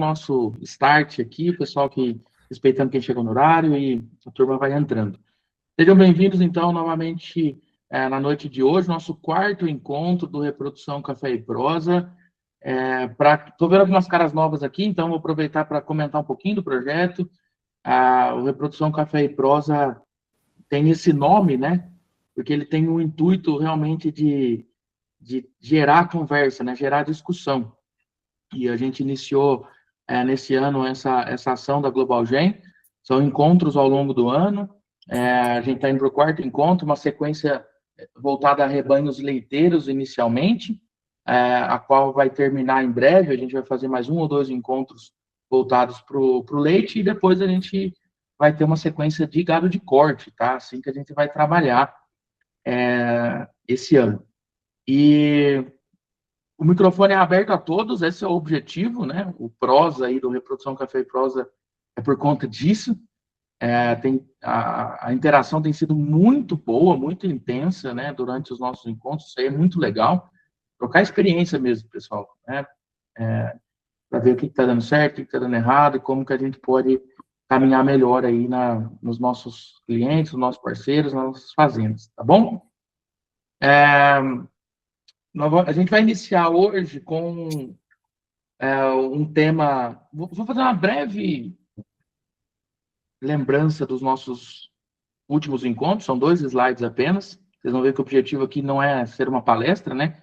nosso start aqui, o pessoal que respeitando quem chegou no horário e a turma vai entrando. Sejam bem-vindos, então, novamente na noite de hoje, nosso quarto encontro do Reprodução Café e Prosa. Estou vendo algumas caras novas aqui, então vou aproveitar para comentar um pouquinho do projeto. O Reprodução Café e Prosa tem esse nome, né? Porque ele tem o intuito realmente de gerar conversa, né? Gerar discussão. E a gente iniciou nesse ano essa ação da Global Gen. São encontros ao longo do ano. A gente está indo para o quarto encontro, uma sequência voltada a rebanhos leiteiros inicialmente, a qual vai terminar em breve. A gente vai fazer mais 1 ou 2 encontros voltados para o leite e depois a gente vai ter uma sequência de gado de corte, tá? Assim que a gente vai trabalhar esse ano. E o microfone é aberto a todos, esse é o objetivo, né? O Prosa aí do Reprodução Café e Prosa é por conta disso. A interação tem sido muito boa, muito intensa, né? Durante os nossos encontros, isso aí é muito legal. Trocar experiência mesmo, pessoal, né? Para ver o que está dando certo, o que está dando errado e como que a gente pode caminhar melhor aí nos nossos clientes, nos nossos parceiros, nas nossas fazendas, tá bom? A gente vai iniciar hoje com um tema. Vou fazer uma breve lembrança dos nossos últimos encontros, são 2 slides apenas. Vocês vão ver que o objetivo aqui não é ser uma palestra, né?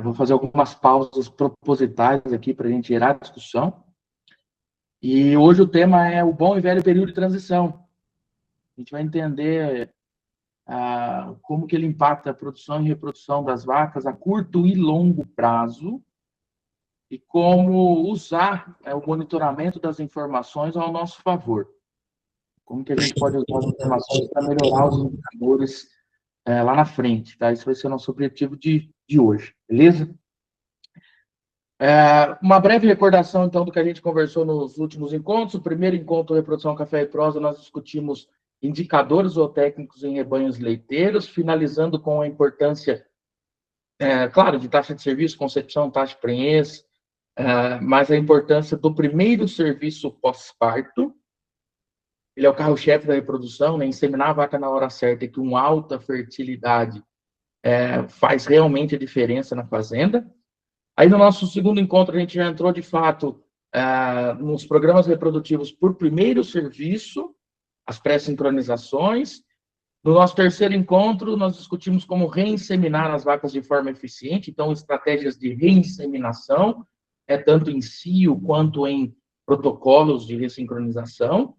Vou fazer algumas pausas propositais aqui para a gente gerar discussão. E hoje o tema é o bom e velho período de transição. A gente vai entender como que ele impacta a produção e reprodução das vacas a curto e longo prazo, e como usar o monitoramento das informações ao nosso favor. Como que a gente pode usar as informações para melhorar os indicadores lá na frente, tá? Esse vai ser o nosso objetivo de hoje, beleza? Uma breve recordação, então, do que a gente conversou nos últimos encontros. O primeiro encontro Reprodução Café e Prosa, nós discutimos indicadores zootécnicos em rebanhos leiteiros, finalizando com a importância, claro, de taxa de serviço, concepção, taxa de prenhez, mas a importância do primeiro serviço pós-parto. Ele é o carro-chefe da reprodução, né? Inseminar a vaca na hora certa e com alta fertilidade faz realmente a diferença na fazenda. Aí, no nosso segundo encontro, a gente já entrou, de fato, nos programas reprodutivos por primeiro serviço, as pré-sincronizações. No nosso terceiro encontro, nós discutimos como reinseminar as vacas de forma eficiente, então, estratégias de reinseminação, tanto em cio quanto em protocolos de ressincronização.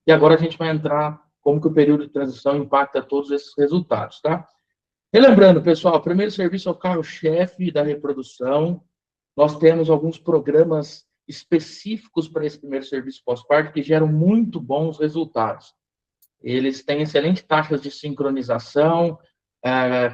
E agora a gente vai entrar como que o período de transição impacta todos esses resultados, tá? Relembrando, pessoal, o primeiro serviço é o carro-chefe da reprodução. Nós temos alguns programas específicos para esse primeiro serviço pós-parto que geram muito bons resultados. Eles têm excelentes taxas de sincronização,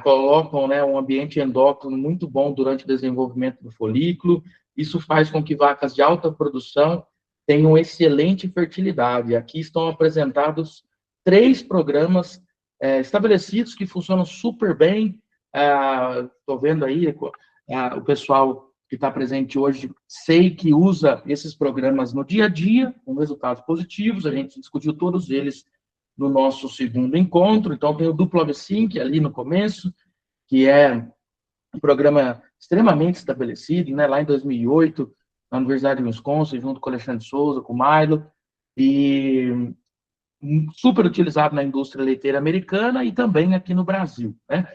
colocam, né, um ambiente endócrino muito bom durante o desenvolvimento do folículo. Isso faz com que vacas de alta produção tenham excelente fertilidade. Aqui estão apresentados 3 programas estabelecidos que funcionam super bem. Estou vendo aí o pessoal que está presente hoje, sei que usa esses programas no dia a dia, com resultados positivos. A gente discutiu todos eles no nosso segundo encontro. Então, tem o Duplo AVSync ali no começo, que é um programa extremamente estabelecido, né? Lá em 2008, na Universidade de Wisconsin, junto com o Alexandre Souza, com o Milo, e super utilizado na indústria leiteira americana e também aqui no Brasil, né?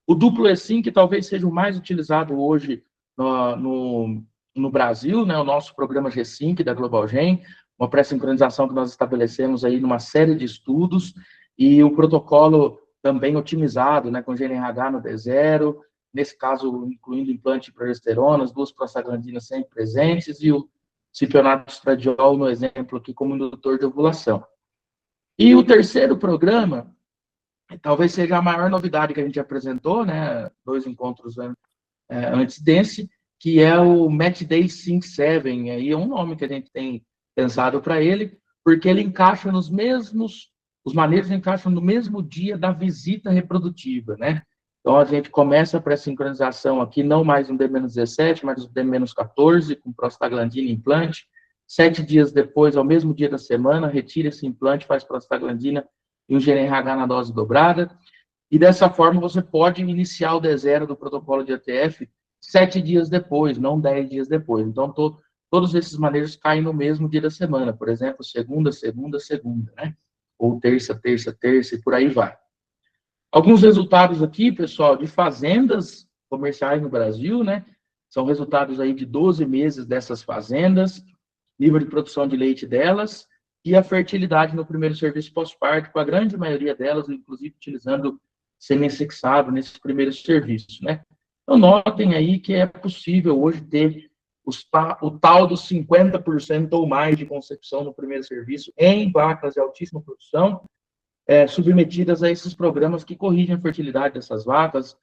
O Duplo eSync talvez seja o mais utilizado hoje no Brasil, né? O nosso programa G-Sync da Global Gen, uma pré-sincronização que nós estabelecemos aí numa série de estudos, e o protocolo também otimizado, né? Com GNRH no D0, nesse caso, incluindo implante de progesterona, as 2 prostaglandinas sempre presentes, e o cipionato estradiol, no exemplo aqui, como indutor de ovulação. E o terceiro programa, talvez seja a maior novidade que a gente apresentou, né? 2 encontros antes desse, que é o Match Day Sync 7. Aí é um nome que a gente tem pensado para ele, porque ele encaixa os manejos encaixam no mesmo dia da visita reprodutiva, né? Então, a gente começa a pré-sincronização aqui, não mais no D-17, mas no D-14, com prostaglandina e implante. 7 dias depois, ao mesmo dia da semana, retira esse implante, faz prostaglandina e um GNRH na dose dobrada. E dessa forma, você pode iniciar o D0 do protocolo de ATF 7 dias depois, não 10 dias depois. Então, todos esses manejos caem no mesmo dia da semana. Por exemplo, segunda, segunda, segunda, né? Ou terça, terça, terça, e por aí vai. Alguns resultados aqui, pessoal, de fazendas comerciais no Brasil, né? São resultados aí de 12 meses dessas fazendas, nível de produção de leite delas e a fertilidade no primeiro serviço pós-parto, com a grande maioria delas, inclusive, utilizando semi-sexado nesse primeiro serviço, né? Então, notem aí que é possível hoje ter o tal dos 50% ou mais de concepção no primeiro serviço em vacas de altíssima produção, submetidas a esses programas que corrigem a fertilidade dessas vacas,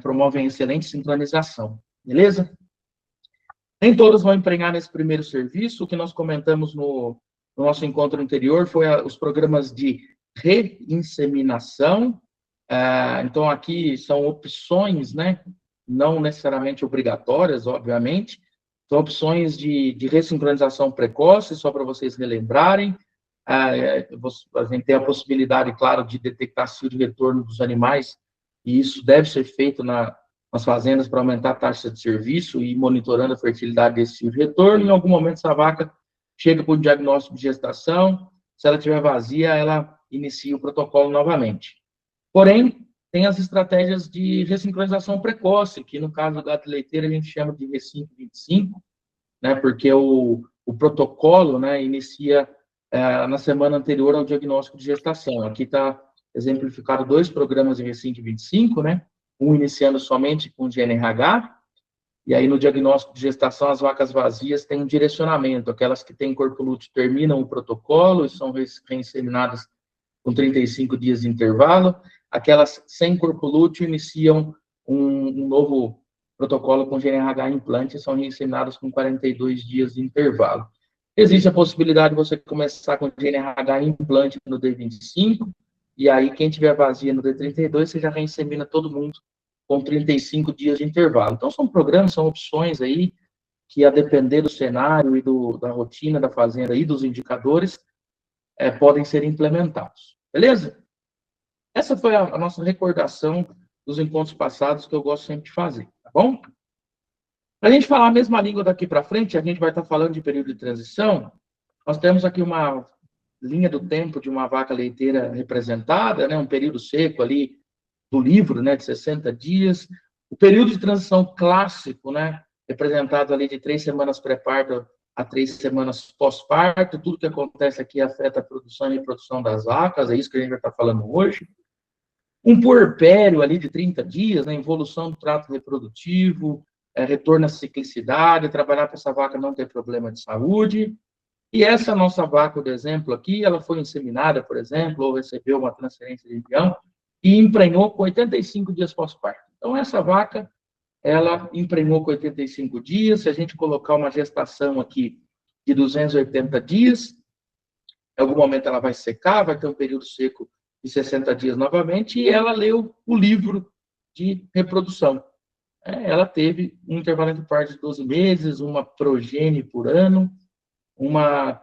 promovem excelente sincronização, beleza? Nem todas vão empregar nesse primeiro serviço. O que nós comentamos no nosso encontro anterior foi os programas de reinseminação. Então, aqui são opções, né? Não necessariamente obrigatórias, obviamente. São opções de ressincronização precoce, só para vocês relembrarem. A gente tem a possibilidade, claro, de detectar cio de retorno dos animais, e isso deve ser feito nas fazendas para aumentar a taxa de serviço e monitorando a fertilidade desse cio de retorno. Em algum momento, essa vaca chega para o diagnóstico de gestação, se ela estiver vazia, ela inicia o protocolo novamente. Porém, tem as estratégias de ressincronização precoce, que no caso do gato leiteiro a gente chama de R5-25, né, porque o protocolo, né, inicia na semana anterior ao diagnóstico de gestação. Aqui está exemplificado 2 programas de R5-25, né, um iniciando somente com GNRH, e aí no diagnóstico de gestação as vacas vazias têm um direcionamento, aquelas que têm corpo lúteo terminam o protocolo e são reinseminadas com 35 dias de intervalo, aquelas sem corpo lúteo iniciam um novo protocolo com GNRH implante e são reinseminadas com 42 dias de intervalo. Existe a possibilidade de você começar com GNRH implante no D25, e aí quem tiver vazia no D32, você já reinsemina todo mundo com 35 dias de intervalo. Então, são programas, são opções aí que, a depender do cenário e da rotina da fazenda e dos indicadores, podem ser implementados. Beleza? Essa foi a nossa recordação dos encontros passados, que eu gosto sempre de fazer, tá bom? Para a gente falar a mesma língua daqui para frente, a gente vai estar falando de período de transição. Nós temos aqui uma linha do tempo de uma vaca leiteira representada, né, um período seco ali do livro, né, de 60 dias. O período de transição clássico, né, representado ali de 3 semanas pré-parto a 3 semanas pós-parto. Tudo que acontece aqui afeta a produção e reprodução das vacas, é isso que a gente vai estar falando hoje. Um puerpério ali de 30 dias, né, evolução do trato reprodutivo, retorno à ciclicidade, trabalhar para essa vaca não ter problema de saúde. E essa nossa vaca, por exemplo, aqui, ela foi inseminada, por exemplo, ou recebeu uma transferência de embrião e emprenhou com 85 dias pós-parto. Então, essa vaca, ela emprenhou com 85 dias. Se a gente colocar uma gestação aqui de 280 dias, em algum momento ela vai secar, vai ter um período seco de 60 dias novamente, e ela leu o livro de reprodução. Ela teve um intervalo entre parto de 12 meses, uma progênie por ano, uma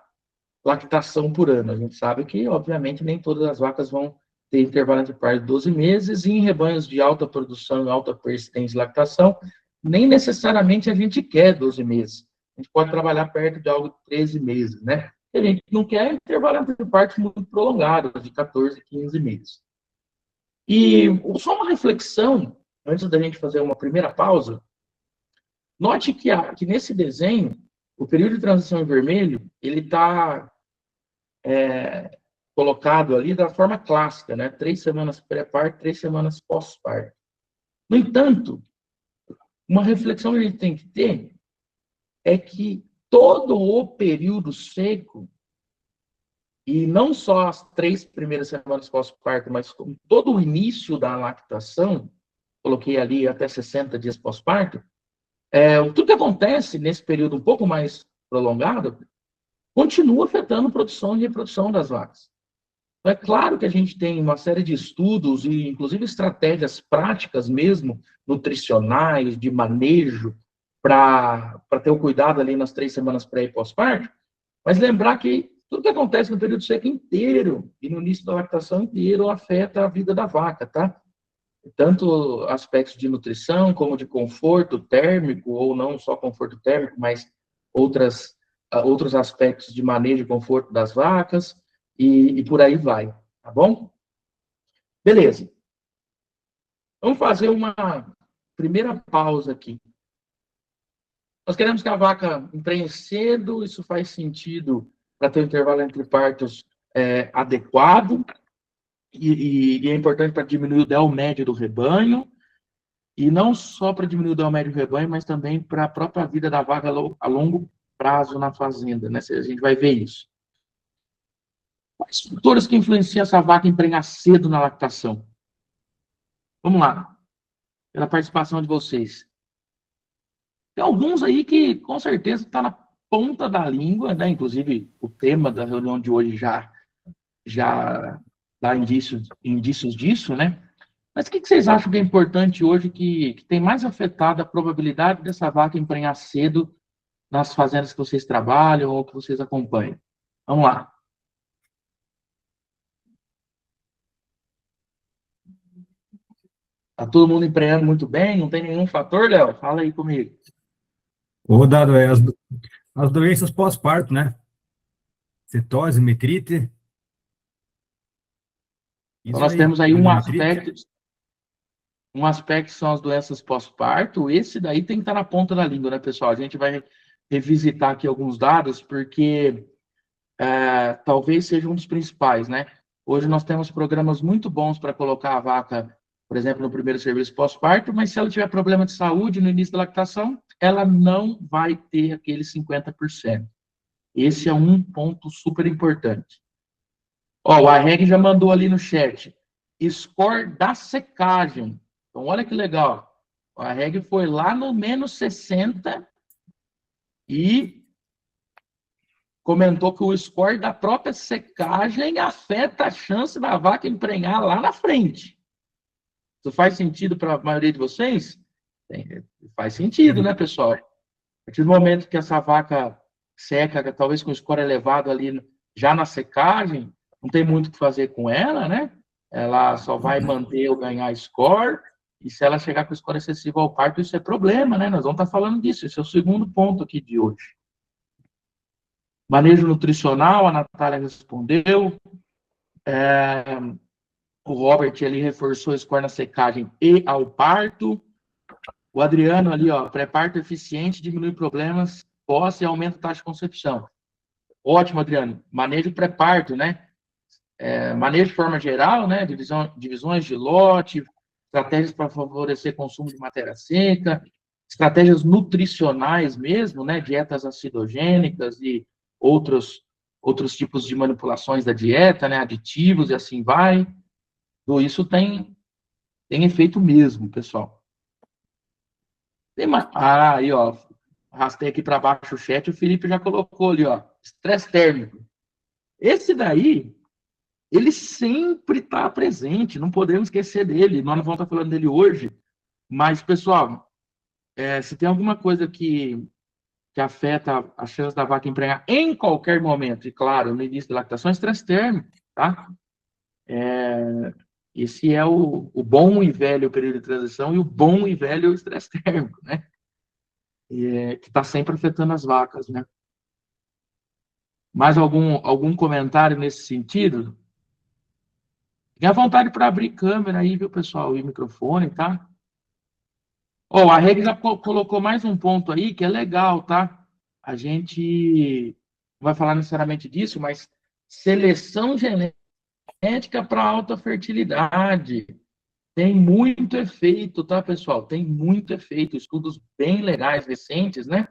lactação por ano. A gente sabe que, obviamente, nem todas as vacas vão ter intervalo entre parto de 12 meses, e em rebanhos de alta produção e alta persistência de lactação, nem necessariamente a gente quer 12 meses. A gente pode trabalhar perto de algo de 13 meses, né? A gente não quer intervalo entre partos muito prolongado, de 14, 15 meses. E só uma reflexão, antes da gente fazer uma primeira pausa, note que nesse desenho, o período de transição em vermelho, ele está colocado ali da forma clássica, né? 3 semanas pré-parto, 3 semanas pós-parto. No entanto, uma reflexão que a gente tem que ter é que todo o período seco, e não só as 3 primeiras semanas pós-parto, mas como todo o início da lactação, coloquei ali até 60 dias pós-parto, tudo que acontece nesse período um pouco mais prolongado continua afetando a produção e reprodução das vacas. Então, é claro que a gente tem uma série de estudos e, inclusive, estratégias práticas mesmo, nutricionais, de manejo, para ter o cuidado ali nas 3 semanas pré e pós-parto, mas lembrar que tudo que acontece no período seco inteiro e no início da lactação inteiro afeta a vida da vaca, tá? Tanto aspectos de nutrição, como de conforto térmico, ou não só conforto térmico, mas outros aspectos de manejo e conforto das vacas, e por aí vai, tá bom? Beleza. Vamos fazer uma primeira pausa aqui. Nós queremos que a vaca emprenhe cedo, isso faz sentido para ter um intervalo entre partos adequado, e é importante para diminuir o DEL médio do rebanho, e não só para diminuir o DEL médio do rebanho, mas também para a própria vida da vaca a longo prazo na fazenda, né? A gente vai ver isso. Quais fatores que influenciam essa vaca emprenhar cedo na lactação? Vamos lá, pela participação de vocês. Tem alguns aí que, com certeza, está na ponta da língua, né? Inclusive, o tema da reunião de hoje já dá indícios disso, né? Mas o que vocês acham que é importante hoje que tem mais afetado a probabilidade dessa vaca emprenhar cedo nas fazendas que vocês trabalham ou que vocês acompanham? Vamos lá. Tá todo mundo emprenhando muito bem? Não tem nenhum fator, Léo? Fala aí comigo. O dado é as doenças pós-parto, né? Cetose, metrite. Então, Isso nós aí, temos aí endometrite. um aspecto que são as doenças pós-parto. Esse daí tem que estar na ponta da língua, né, pessoal? A gente vai revisitar aqui alguns dados, porque talvez seja um dos principais, né? Hoje nós temos programas muito bons para colocar a vaca, por exemplo, no primeiro serviço pós-parto, mas se ela tiver problema de saúde no início da lactação, ela não vai ter aquele 50%. Esse é um ponto super importante. Ó, o Arreg já mandou ali no chat. Score da secagem. Então, olha que legal. O Arreg foi lá no menos 60 e comentou que o score da própria secagem afeta a chance da vaca emprenhar lá na frente. Isso faz sentido para a maioria de vocês? Faz sentido, né, pessoal? A partir do momento que essa vaca seca, talvez com score elevado ali já na secagem, não tem muito o que fazer com ela, né? Ela só vai manter ou ganhar score, e se ela chegar com score excessivo ao parto, isso é problema, né? Nós vamos estar falando disso, esse é o segundo ponto aqui de hoje. Manejo nutricional, a Natália respondeu. O Robert ali reforçou o score na secagem e ao parto. O Adriano ali, ó, pré-parto eficiente, diminui problemas pós e aumenta a taxa de concepção. Ótimo, Adriano. Manejo pré-parto, né? Manejo de forma geral, né? Divisões de lote, estratégias para favorecer consumo de matéria seca, estratégias nutricionais mesmo, né? Dietas acidogênicas e outros tipos de manipulações da dieta, né? Aditivos e assim vai. Tudo isso tem efeito mesmo, pessoal. Aí, ó, arrastei aqui para baixo o chat, o Felipe já colocou ali, ó, estresse térmico. Esse daí, ele sempre está presente, não podemos esquecer dele. Nós não vamos estar falando dele hoje, mas, pessoal, se tem alguma coisa que afeta a chance da vaca emprenhar em qualquer momento, e claro, no início da lactação, é estresse térmico, tá? Esse é o bom e velho período de transição e o bom e velho estresse térmico, né? Que está sempre afetando as vacas, né? Mais algum comentário nesse sentido? Fique à vontade para abrir câmera aí, viu, pessoal? E microfone, tá? Ó, a Reg já colocou mais um ponto aí que é legal, tá? A gente não vai falar necessariamente disso, mas seleção genética para alta fertilidade. Tem muito efeito, tá, pessoal? Tem muito efeito. Estudos bem legais, recentes, né?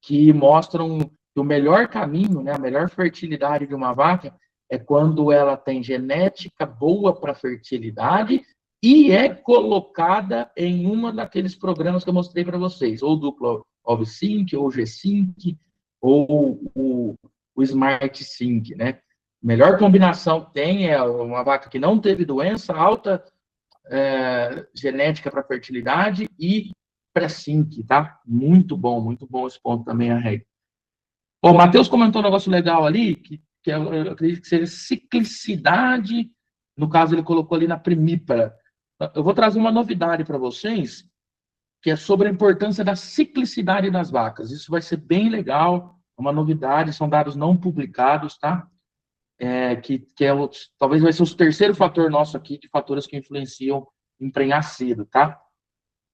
Que mostram que o melhor caminho, né, a melhor fertilidade de uma vaca é quando ela tem genética boa para fertilidade e é colocada em uma daqueles programas que eu mostrei para vocês, ou duplo OVSync, ou G-Sync, ou o Smart Sync, né? Melhor combinação que tem é uma vaca que não teve doença, alta genética para fertilidade e pré-sync, tá? Muito bom esse ponto também, a regra. O Matheus comentou um negócio legal ali, que eu acredito que seja ciclicidade, no caso ele colocou ali na primípara. Eu vou trazer uma novidade para vocês, que é sobre a importância da ciclicidade das vacas. Isso vai ser bem legal, uma novidade, são dados não publicados, tá? Talvez vai ser o terceiro fator nosso aqui de fatores que influenciam em prenhar cedo, tá?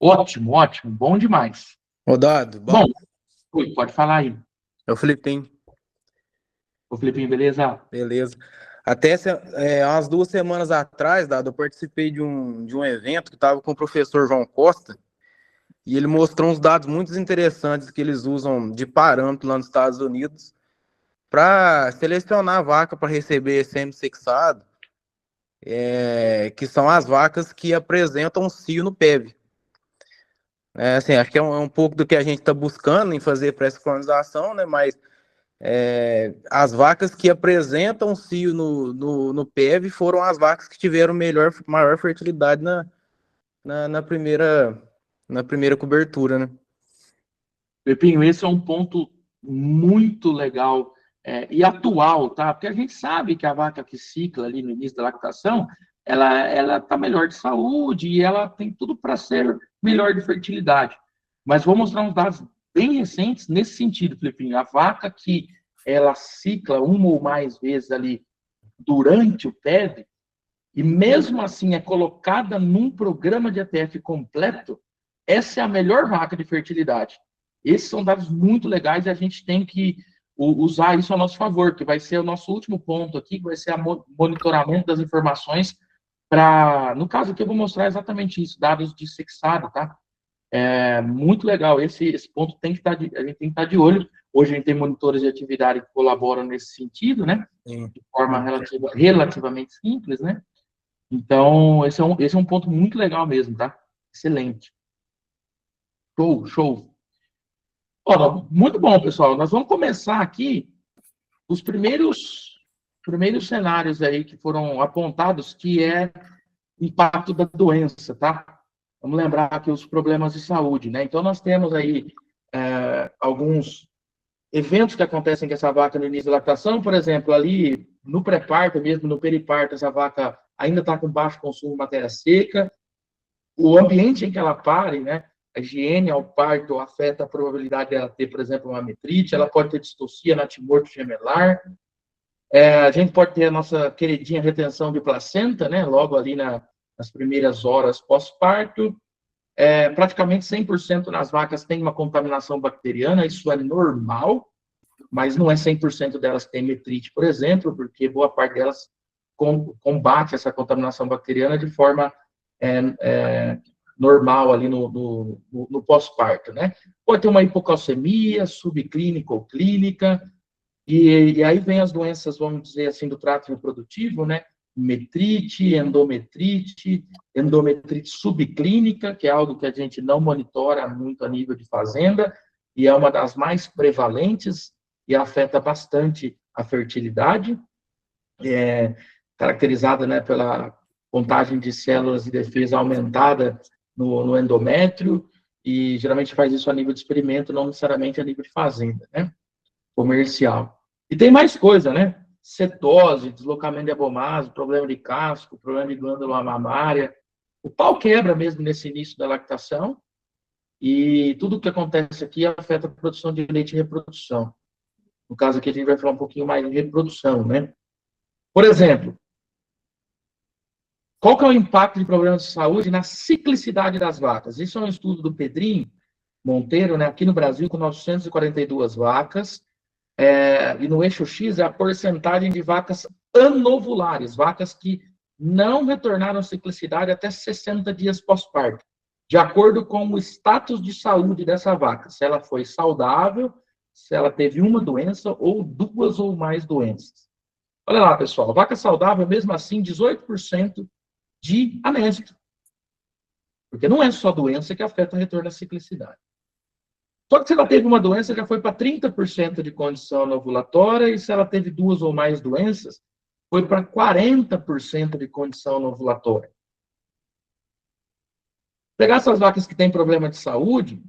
Ótimo, bom demais. Rodado, Bom, pode falar aí. É o Felipinho. Ô, Felipinho, beleza? Beleza. Até umas 2 semanas atrás, Dado, eu participei de um evento que estava com o professor João Costa, e ele mostrou uns dados muito interessantes que eles usam de parâmetro lá nos Estados Unidos para selecionar a vaca para receber semi-sexado, que são as vacas que apresentam cio no PEV. Assim, acho que é um pouco do que a gente está buscando em fazer pré-sincronização, né? Mas as vacas que apresentam cio no PEV foram as vacas que tiveram maior fertilidade na primeira cobertura, né? Pepinho, esse é um ponto muito legal e atual, tá? Porque a gente sabe que a vaca que cicla ali no início da lactação, ela está melhor de saúde e ela tem tudo para ser melhor de fertilidade. Mas vou mostrar uns dados bem recentes nesse sentido, Felipinho. A vaca que ela cicla uma ou mais vezes ali durante o PEV, e mesmo assim é colocada num programa de ATF completo, essa é a melhor vaca de fertilidade. Esses são dados muito legais e a gente tem que usar isso a nosso favor, que vai ser o nosso último ponto aqui, que vai ser o monitoramento das informações para, no caso aqui eu vou mostrar exatamente isso, dados de sexado, tá? Muito legal, esse ponto a gente tem que estar de olho. Hoje a gente tem monitores de atividade que colaboram nesse sentido, né? De forma relativamente simples, né? Então, esse é um ponto muito legal mesmo, tá? Excelente. Show. Ora, muito bom, pessoal. Nós vamos começar aqui os primeiros cenários aí que foram apontados, que é o impacto da doença, tá? Vamos lembrar aqui os problemas de saúde, né? Então, nós temos aí alguns eventos que acontecem com essa vaca no início da lactação, por exemplo, ali no pré-parto, mesmo no periparto, essa vaca ainda está com baixo consumo de matéria seca. O ambiente em que ela pare, né? A higiene ao parto afeta a probabilidade dela ter, por exemplo, uma metrite, ela pode ter distocia natimorto gemelar. A gente pode ter a nossa queridinha retenção de placenta, né? Logo ali nas primeiras horas pós-parto. Praticamente 100% nas vacas tem uma contaminação bacteriana, isso é normal, mas não é 100% delas que tem metrite, por exemplo, porque boa parte delas combate essa contaminação bacteriana de forma normal ali no pós-parto, né? Pode ter uma hipocalcemia, subclínica ou clínica, e aí vem as doenças, vamos dizer assim, do trato reprodutivo, né? Metrite, endometrite subclínica, que é algo que a gente não monitora muito a nível de fazenda, e é uma das mais prevalentes e afeta bastante a fertilidade, caracterizada, né, pela contagem de células de defesa aumentada no endométrio, e geralmente faz isso a nível de experimento, não necessariamente a nível de fazenda, né, comercial. E tem mais coisa, né? Cetose, deslocamento de abomaso, problema de casco, problema de glândula mamária. O pau quebra mesmo nesse início da lactação, e tudo o que acontece aqui afeta a produção de leite e reprodução. No caso aqui, a gente vai falar um pouquinho mais de reprodução, né? Por exemplo, qual que é o impacto de problemas de saúde na ciclicidade das vacas? Isso é um estudo do Pedrinho Monteiro, né, aqui no Brasil, com 942 vacas, e no eixo X é a porcentagem de vacas anovulares, vacas que não retornaram à ciclicidade até 60 dias pós-parto, de acordo com o status de saúde dessa vaca, se ela foi saudável, se ela teve uma doença ou 2 ou mais doenças. Olha lá, pessoal, vaca saudável, mesmo assim, 18% de anêmia. Porque não é só doença que afeta o retorno à ciclicidade. Só que se ela teve uma doença, já foi para 30% de condição anovulatória, e se ela teve 2 ou mais doenças, foi para 40% de condição no ovulatório. Pegar essas vacas que têm problema de saúde,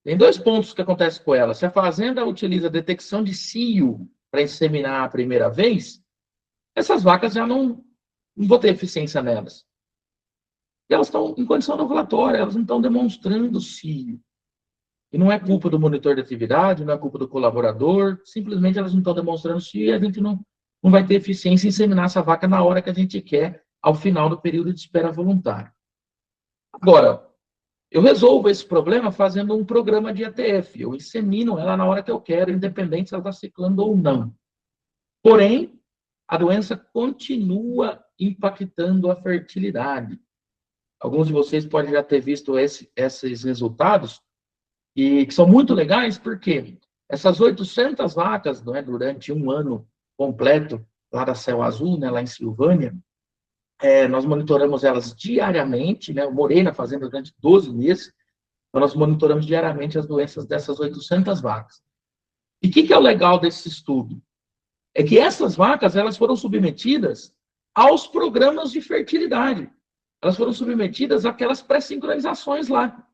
tem 2 pontos que acontecem com elas. Se a fazenda utiliza detecção de cio para inseminar a primeira vez, essas vacas já não vou ter eficiência nelas. E elas estão em condição ovulatória, elas não estão demonstrando cio. E não é culpa do monitor de atividade, não é culpa do colaborador, simplesmente elas não estão demonstrando cio e a gente não vai ter eficiência em inseminar essa vaca na hora que a gente quer, ao final do período de espera voluntária. Agora, eu resolvo esse problema fazendo um programa de ETF. Eu insemino ela na hora que eu quero, independente se ela está ciclando ou não. Porém, a doença continua impactando a fertilidade. Alguns de vocês podem já ter visto esses resultados, e que são muito legais, porque essas 800 vacas, não é, durante um ano completo, lá da Céu Azul, né, lá em Silvânia, nós monitoramos elas diariamente, né, eu morei na fazenda durante 12 meses, então nós monitoramos diariamente as doenças dessas 800 vacas. E o que é o legal desse estudo? É que essas vacas, elas foram submetidas aos programas de fertilidade. Elas foram submetidas àquelas pré-sincronizações lá.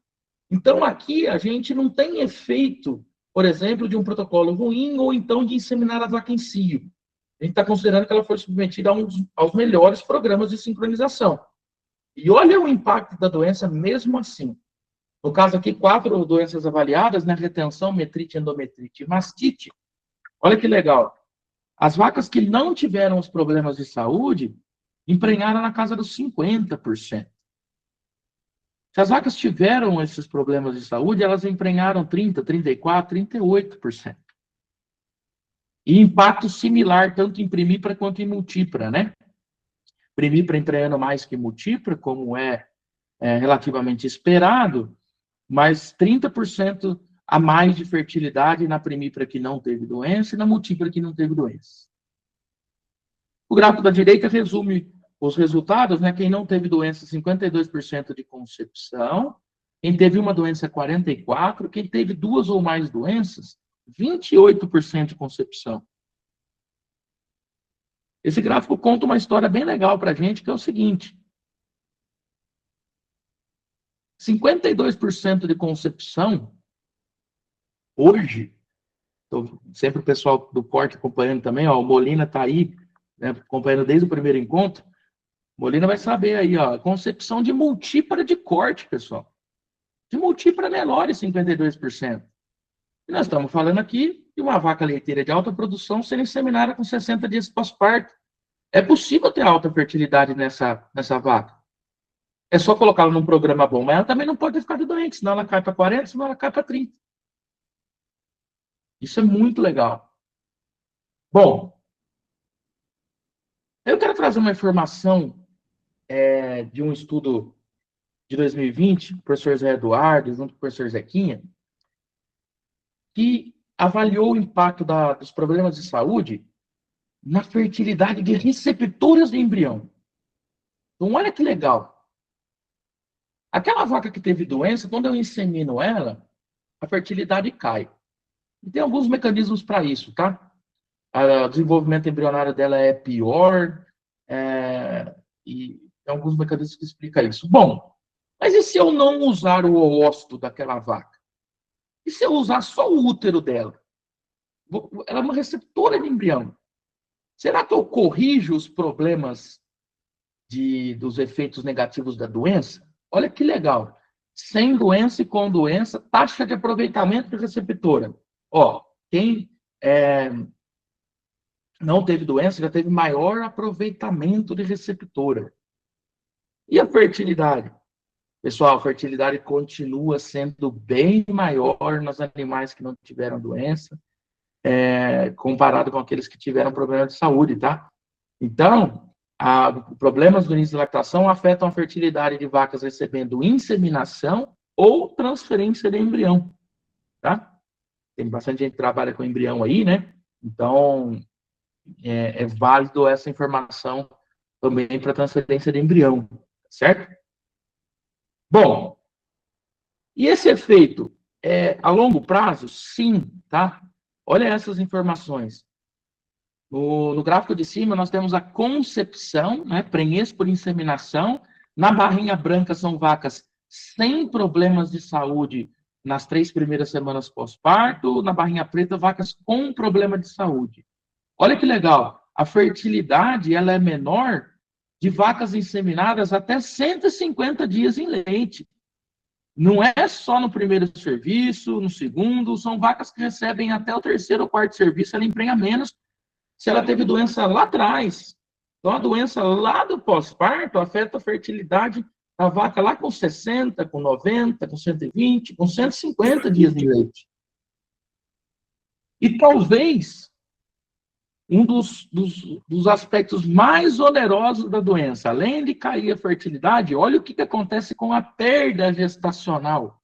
Então, aqui, a gente não tem efeito, por exemplo, de um protocolo ruim ou então de inseminar a vaca em cio. A gente está considerando que ela foi submetida aos melhores programas de sincronização. E olha o impacto da doença mesmo assim. No caso aqui, 4 doenças avaliadas, né? Retenção, metrite, endometrite e mastite. Olha que legal. As vacas que não tiveram os problemas de saúde, emprenharam na casa dos 50%. Se as vacas tiveram esses problemas de saúde, elas emprenharam 30%, 34%, 38%. E impacto similar, tanto em primípara quanto em multípara, né? Primípara emprenhando mais que multípara, como é relativamente esperado, mas 30% a mais de fertilidade na primípara que não teve doença e na multípara que não teve doença. O gráfico da direita resume os resultados, né? Quem não teve doença, 52% de concepção. Quem teve uma doença, 44%. Quem teve 2 ou mais doenças, 28% de concepção. Esse gráfico conta uma história bem legal para a gente, que é o seguinte. 52% de concepção, hoje, sempre o pessoal do corte acompanhando também, ó, o Molina está aí, né, acompanhando desde o primeiro encontro. Molina vai saber aí, ó, concepção de multípara de corte, pessoal. De multípara menores, 52%. E nós estamos falando aqui de uma vaca leiteira de alta produção sendo inseminada com 60 dias pós-parto. É possível ter alta fertilidade nessa vaca. É só colocá-la num programa bom, mas ela também não pode ficar doente, senão ela cai para 40, senão ela cai para 30. Isso é muito legal. Bom, eu quero trazer uma informação de um estudo de 2020, o professor Zé Eduardo, junto com o professor Zequinha, que avaliou o impacto dos problemas de saúde na fertilidade de receptoras de embrião. Então, olha que legal. Aquela vaca que teve doença, quando eu insemino ela, a fertilidade cai. E tem alguns mecanismos para isso, tá? O desenvolvimento embrionário dela é pior, e tem alguns mecanismos que explicam isso. Bom, mas e se eu não usar o oosto daquela vaca? E se eu usar só o útero dela? Ela é uma receptora de embrião. Será que eu corrijo os problemas dos efeitos negativos da doença? Olha que legal. Sem doença e com doença, taxa de aproveitamento de receptora. Ó, quem não teve doença já teve maior aproveitamento de receptora. E a fertilidade? Pessoal, a fertilidade continua sendo bem maior nos animais que não tiveram doença, comparado com aqueles que tiveram problema de saúde, tá? Então, problemas do início da lactação afetam a fertilidade de vacas recebendo inseminação ou transferência de embrião, tá? Tem bastante gente que trabalha com embrião aí, né? Então, é válido essa informação também para transferência de embrião, certo? Bom, e esse efeito a longo prazo? Sim, tá? Olha essas informações. No gráfico de cima, nós temos a concepção, né, prenhez por inseminação. Na barrinha branca são vacas sem problemas de saúde nas 3 primeiras semanas pós-parto. Na barrinha preta, vacas com problema de saúde. Olha que legal, a fertilidade ela é menor de vacas inseminadas até 150 dias em leite. Não é só no primeiro serviço, no segundo, são vacas que recebem até o terceiro ou quarto serviço, ela emprenha menos se ela teve doença lá atrás. Então, a doença lá do pós-parto afeta a fertilidade da vaca lá com 60, com 90, com 120, com 150 dias de leite. E talvez um dos aspectos mais onerosos da doença, além de cair a fertilidade, olha o que acontece com a perda gestacional.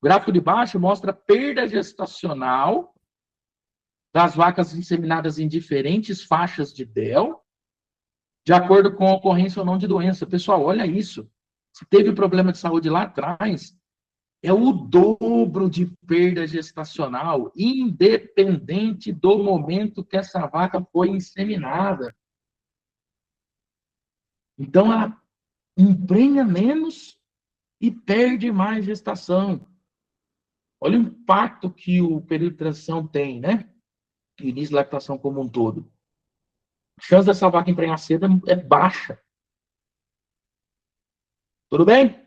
O gráfico de baixo mostra a perda gestacional das vacas inseminadas em diferentes faixas de DEL, de acordo com a ocorrência ou não de doença. Pessoal, olha isso. Se teve problema de saúde lá atrás, é o dobro de perda gestacional, independente do momento que essa vaca foi inseminada. Então, ela emprenha menos e perde mais gestação. Olha o impacto que o período de transição tem, né? O início de lactação como um todo. A chance dessa vaca emprenhar cedo é baixa. Tudo bem?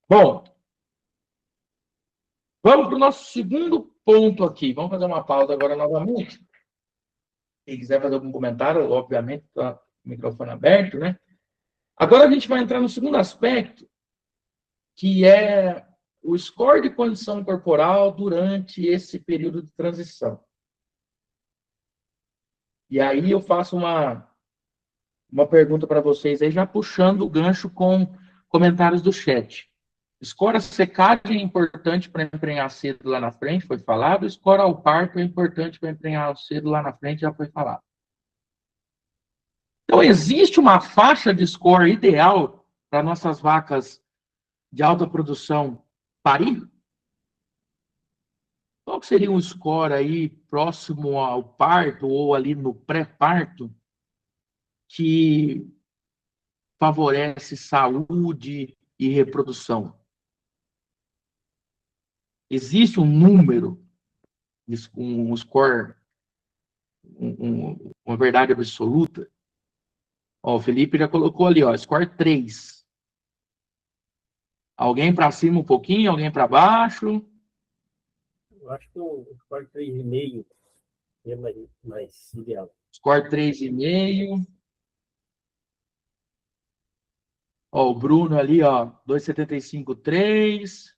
Bom, vamos para o nosso segundo ponto aqui. Vamos fazer uma pausa agora novamente. Quem quiser fazer algum comentário, obviamente, está com o microfone aberto, né? Agora a gente vai entrar no segundo aspecto, que é o score de condição corporal durante esse período de transição. E aí eu faço uma pergunta para vocês aí, já puxando o gancho com comentários do chat. Score a secagem é importante para emprenhar cedo lá na frente, foi falado. Score ao parto é importante para emprenhar cedo lá na frente, já foi falado. Então, existe uma faixa de score ideal para nossas vacas de alta produção parir? Qual seria um score aí próximo ao parto ou ali no pré-parto que favorece saúde e reprodução? Existe um número, um score, uma verdade absoluta? Ó, o Felipe já colocou ali, ó, score 3. Alguém para cima um pouquinho, alguém para baixo? Eu acho que o score 3,5 é mais ideal. Score 3,5. Ó, o Bruno ali, ó, 2,75,3.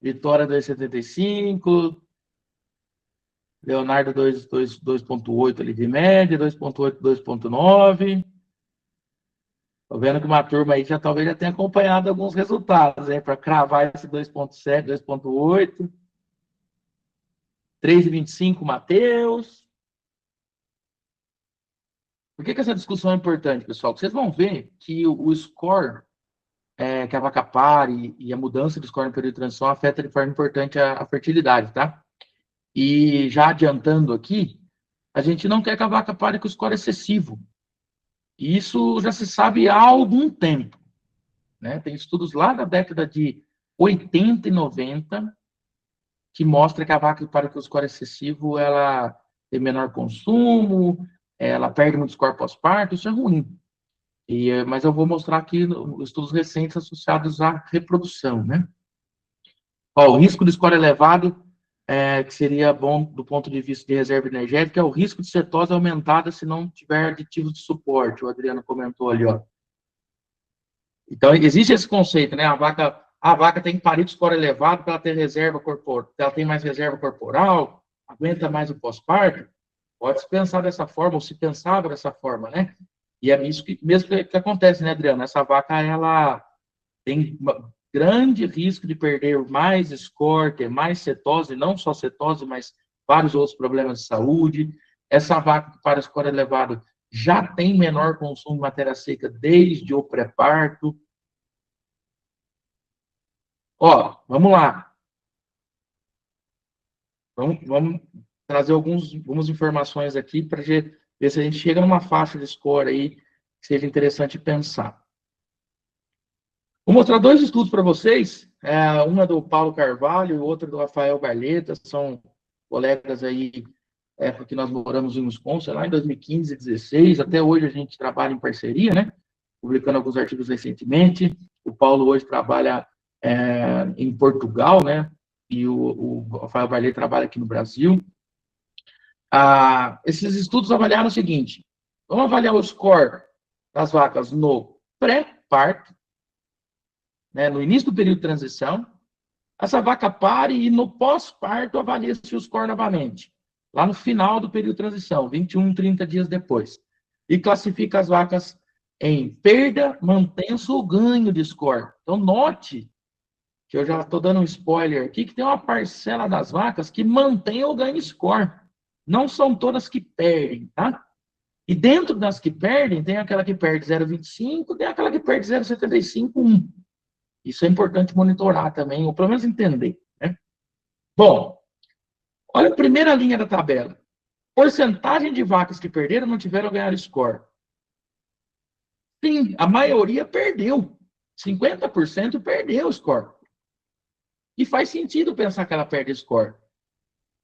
Vitória 2,75. Leonardo 2,8 ali de média, 2,8, 2,9. Tô vendo que uma turma aí talvez já tenha acompanhado alguns resultados, né? Para cravar esse 2,7, 2,8. 3,25, Matheus. Por que essa discussão é importante, pessoal? Vocês vão ver que o score que a vaca pare e a mudança do score no período de transição afeta de forma importante a fertilidade, tá? E já adiantando aqui, a gente não quer que a vaca pare com o score excessivo. E isso já se sabe há algum tempo, né? Tem estudos lá da década de 80 e 90 que mostra que a vaca que para com o score excessivo, ela tem menor consumo, ela perde muito score pós-parto, isso é ruim. Mas eu vou mostrar aqui estudos recentes associados à reprodução, né? Ó, o risco de score elevado, que seria bom do ponto de vista de reserva energética, é o risco de cetose aumentada se não tiver aditivos de suporte. O Adriano comentou ali, ó. Então, existe esse conceito, né? A vaca tem que parir de score elevado para ela ter reserva corporal, ela tem mais reserva corporal, aguenta mais o pós-parto. Pode-se pensar dessa forma, ou se pensava dessa forma, né? E é isso que mesmo que acontece, né, Adriano? Essa vaca, ela tem grande risco de perder mais score, ter mais cetose, não só cetose, mas vários outros problemas de saúde. Essa vaca que para score elevado já tem menor consumo de matéria seca desde o pré-parto. Ó, vamos lá. Vamos trazer algumas informações aqui para ver se a gente chega numa faixa de score aí que seja interessante pensar. Vou mostrar 2 estudos para vocês. Um é do Paulo Carvalho e o outro do Rafael Barleta. São colegas aí, porque nós moramos em Wisconsin lá em 2015 e 2016. Até hoje a gente trabalha em parceria, né? Publicando alguns artigos recentemente. O Paulo hoje trabalha em Portugal, né? E o Rafael Barleta trabalha aqui no Brasil. Esses estudos avaliaram o seguinte: vamos avaliar o score das vacas no pré-parto, né, no início do período de transição. Essa vaca pare e no pós-parto avalia-se o score novamente, lá no final do período de transição, 21, 30 dias depois. E classifica as vacas em perda, mantença ou ganho de score. Então, note que eu já estou dando um spoiler aqui, que tem uma parcela das vacas que mantém ou ganha score. Não são todas que perdem, tá? E dentro das que perdem, tem aquela que perde 0,25, tem aquela que perde 0,75, 1. Isso é importante monitorar também, ou pelo menos entender, né? Bom, olha a primeira linha da tabela. Porcentagem de vacas que perderam não tiveram a ganhar score. Sim, a maioria perdeu. 50% perdeu o score. E faz sentido pensar que ela perde score.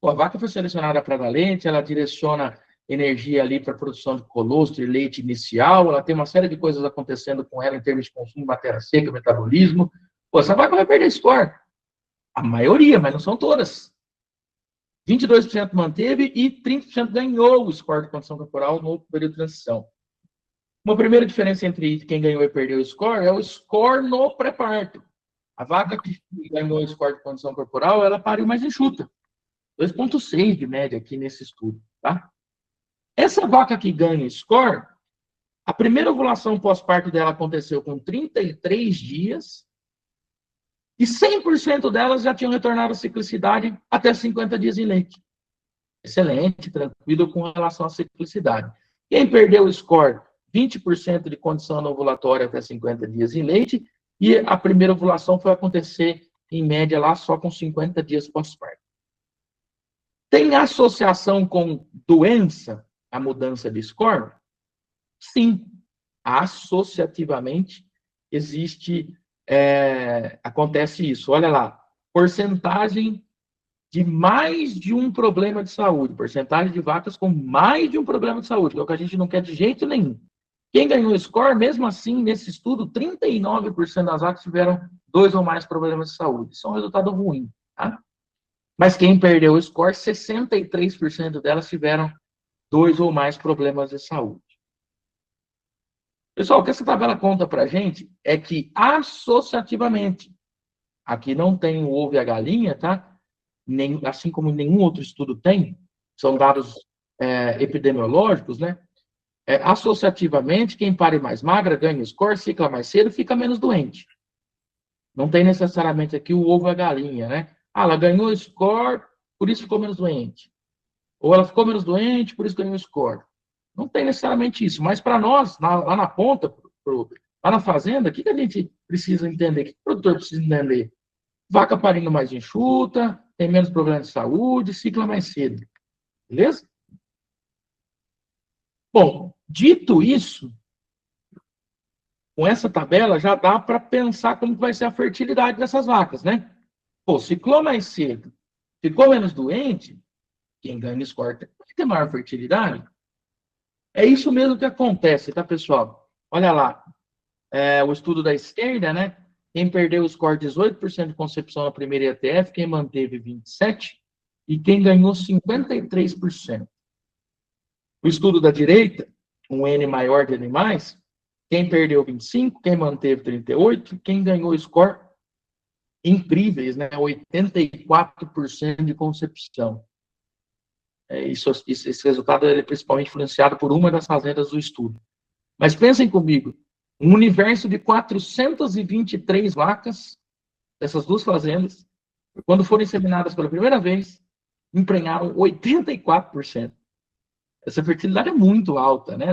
A vaca foi selecionada para dar leite, ela direciona energia ali para a produção de colostro e leite inicial, ela tem uma série de coisas acontecendo com ela em termos de consumo de matéria seca, metabolismo. Essa vaca vai perder score. A maioria, mas não são todas. 22% manteve e 30% ganhou o score de condição corporal no período de transição. Uma primeira diferença entre quem ganhou e perdeu o score é o score no pré-parto. A vaca que ganhou o score de condição corporal, ela pariu mais enxuta. 2,6 de média aqui nesse estudo, tá? Essa vaca que ganha score, a primeira ovulação pós-parto dela aconteceu com 33 dias e 100% delas já tinham retornado à ciclicidade até 50 dias em leite. Excelente, tranquilo com relação à ciclicidade. Quem perdeu o score, 20% de condição não ovulatória até 50 dias em leite, e a primeira ovulação foi acontecer, em média, lá só com 50 dias pós-parto. Tem associação com doença, a mudança de score? Sim, associativamente acontece isso. Olha lá, porcentagem de mais de um problema de saúde, porcentagem de vacas com mais de um problema de saúde, que é o que a gente não quer de jeito nenhum. Quem ganhou score, mesmo assim, nesse estudo, 39% das vacas tiveram 2 ou mais problemas de saúde. Isso é um resultado ruim, tá? Mas quem perdeu o score, 63% delas tiveram 2 ou mais problemas de saúde. Pessoal, o que essa tabela conta para a gente é que, associativamente, aqui não tem o ovo e a galinha, tá? Assim como nenhum outro estudo tem, são dados epidemiológicos, né? Associativamente, quem pare mais magra, ganha score, cicla mais cedo, fica menos doente. Não tem necessariamente aqui o ovo e a galinha, né? Ela ganhou score, por isso ficou menos doente. Ou ela ficou menos doente, por isso ganhou score. Não tem necessariamente isso. Mas para nós, lá na ponta, lá na fazenda, o que a gente precisa entender? O que o produtor precisa entender? Vaca parindo mais enxuta, tem menos problemas de saúde, cicla mais cedo. Beleza? Bom, dito isso, com essa tabela já dá para pensar como vai ser a fertilidade dessas vacas, né? Pô, ciclou mais cedo, ficou menos doente, quem ganha score vai ter maior fertilidade. É isso mesmo que acontece, tá, pessoal? Olha lá, o estudo da esquerda, né? Quem perdeu o score 18% de concepção na primeira IATF, quem manteve 27%, e quem ganhou 53%. O estudo da direita, um N maior de animais, quem perdeu 25%, quem manteve 38%, quem ganhou score incríveis, né? 84% de concepção. Esse resultado é principalmente influenciado por uma das fazendas do estudo. Mas pensem comigo, um universo de 423 vacas, dessas 2 fazendas, quando foram inseminadas pela primeira vez, emprenharam 84%. Essa fertilidade é muito alta, né?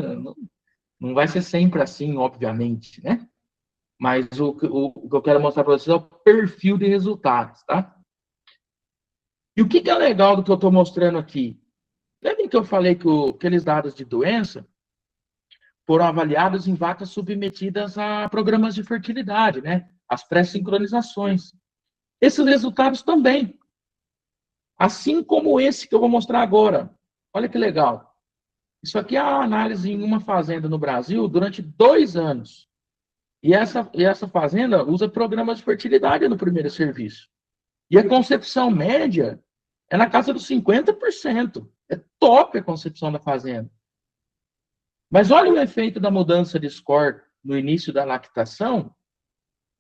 Não vai ser sempre assim, obviamente, né? Mas o que eu quero mostrar para vocês é o perfil de resultados, tá? E o que é legal do que eu estou mostrando aqui? Lembra que eu falei que aqueles dados de doença foram avaliados em vacas submetidas a programas de fertilidade, né? As pré-sincronizações. Esses resultados também. Assim como esse que eu vou mostrar agora. Olha que legal. Isso aqui é a análise em uma fazenda no Brasil durante 2 anos. E essa fazenda usa programas de fertilidade no primeiro serviço. E a concepção média é na casa dos 50%. É top a concepção da fazenda. Mas olha o efeito da mudança de score no início da lactação,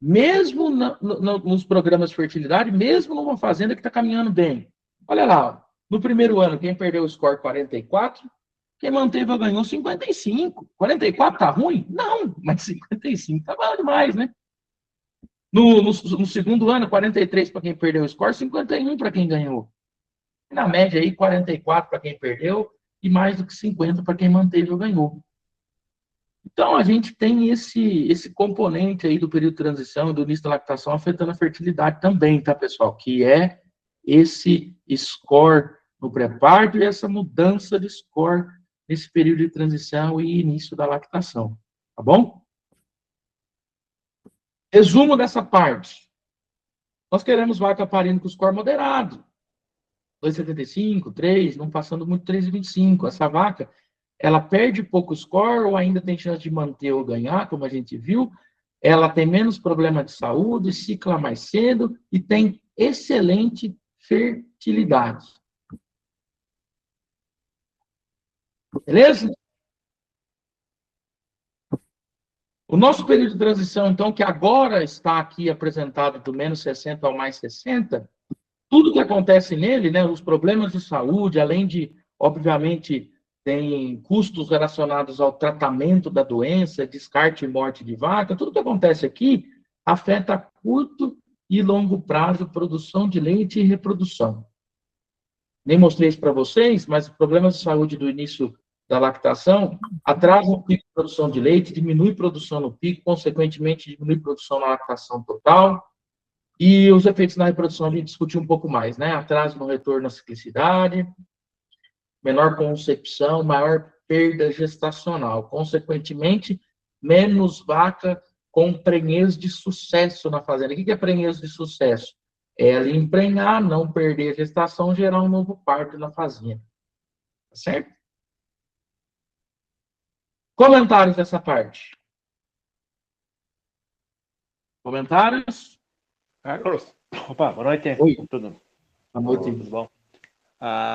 mesmo nos programas de fertilidade, mesmo numa fazenda que está caminhando bem. Olha lá, no primeiro ano, quem perdeu o score 44, quem manteve ganhou 55. 44 tá ruim? Não, mas 55 tá bom demais, né? No segundo ano, 43 para quem perdeu o score, 51 para quem ganhou. Na média aí, 44 para quem perdeu e mais do que 50 para quem manteve ou ganhou. Então, a gente tem esse componente aí do período de transição e do início da lactação afetando a fertilidade também, tá, pessoal? Que é esse score no pré-parto e essa mudança de score nesse período de transição e início da lactação, tá bom? Resumo dessa parte. Nós queremos vaca parindo com score moderado. 2,75, 3, não passando muito 3,25. Essa vaca, ela perde pouco score ou ainda tem chance de manter ou ganhar, como a gente viu. Ela tem menos problema de saúde, cicla mais cedo e tem excelente fertilidade. Beleza? O nosso período de transição, então, que agora está aqui apresentado do menos 60 ao mais 60, tudo que acontece nele, né, os problemas de saúde, além de, obviamente, tem custos relacionados ao tratamento da doença, descarte e morte de vaca, tudo que acontece aqui afeta a curto e longo prazo produção de leite e reprodução. Nem mostrei isso para vocês, mas problemas de saúde do início da lactação atrasam o pico de produção de leite, diminui produção no pico, consequentemente diminui produção na lactação total. E os efeitos na reprodução a gente discutiu um pouco mais, né? Atraso no retorno à ciclicidade, menor concepção, maior perda gestacional. Consequentemente, menos vaca com prenhez de sucesso na fazenda. O que é prenhez de sucesso? É ela emprenhar, não perder a gestação, gerar um novo parto na fazenda. Tá certo? Comentários dessa parte? Comentários? Carlos, opa, boa noite. Oi. Tudo, Boa noite. tudo bom?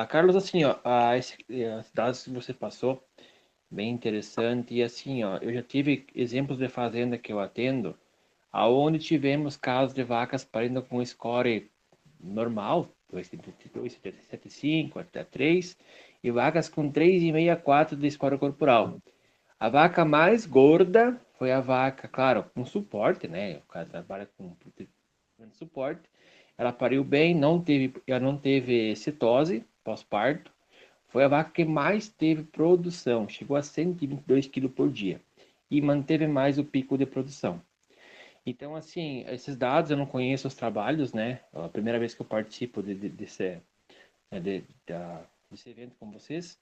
Carlos, assim, ó, esses dados que você passou, bem interessante. E assim, ó, eu já tive exemplos de fazenda que eu atendo, aonde tivemos casos de vacas parindo com score normal, 2,75 até 3, e vacas com 3,5 a 4 de score corporal. A vaca mais gorda foi a vaca, claro, com suporte, né? O cara trabalha com suporte. Ela pariu bem, ela não teve citose pós-parto. Foi a vaca que mais teve produção, chegou a 122 kg por dia e manteve mais o pico de produção. Então, assim, esses dados eu não conheço os trabalhos, né? É a primeira vez que eu participo desse evento com vocês.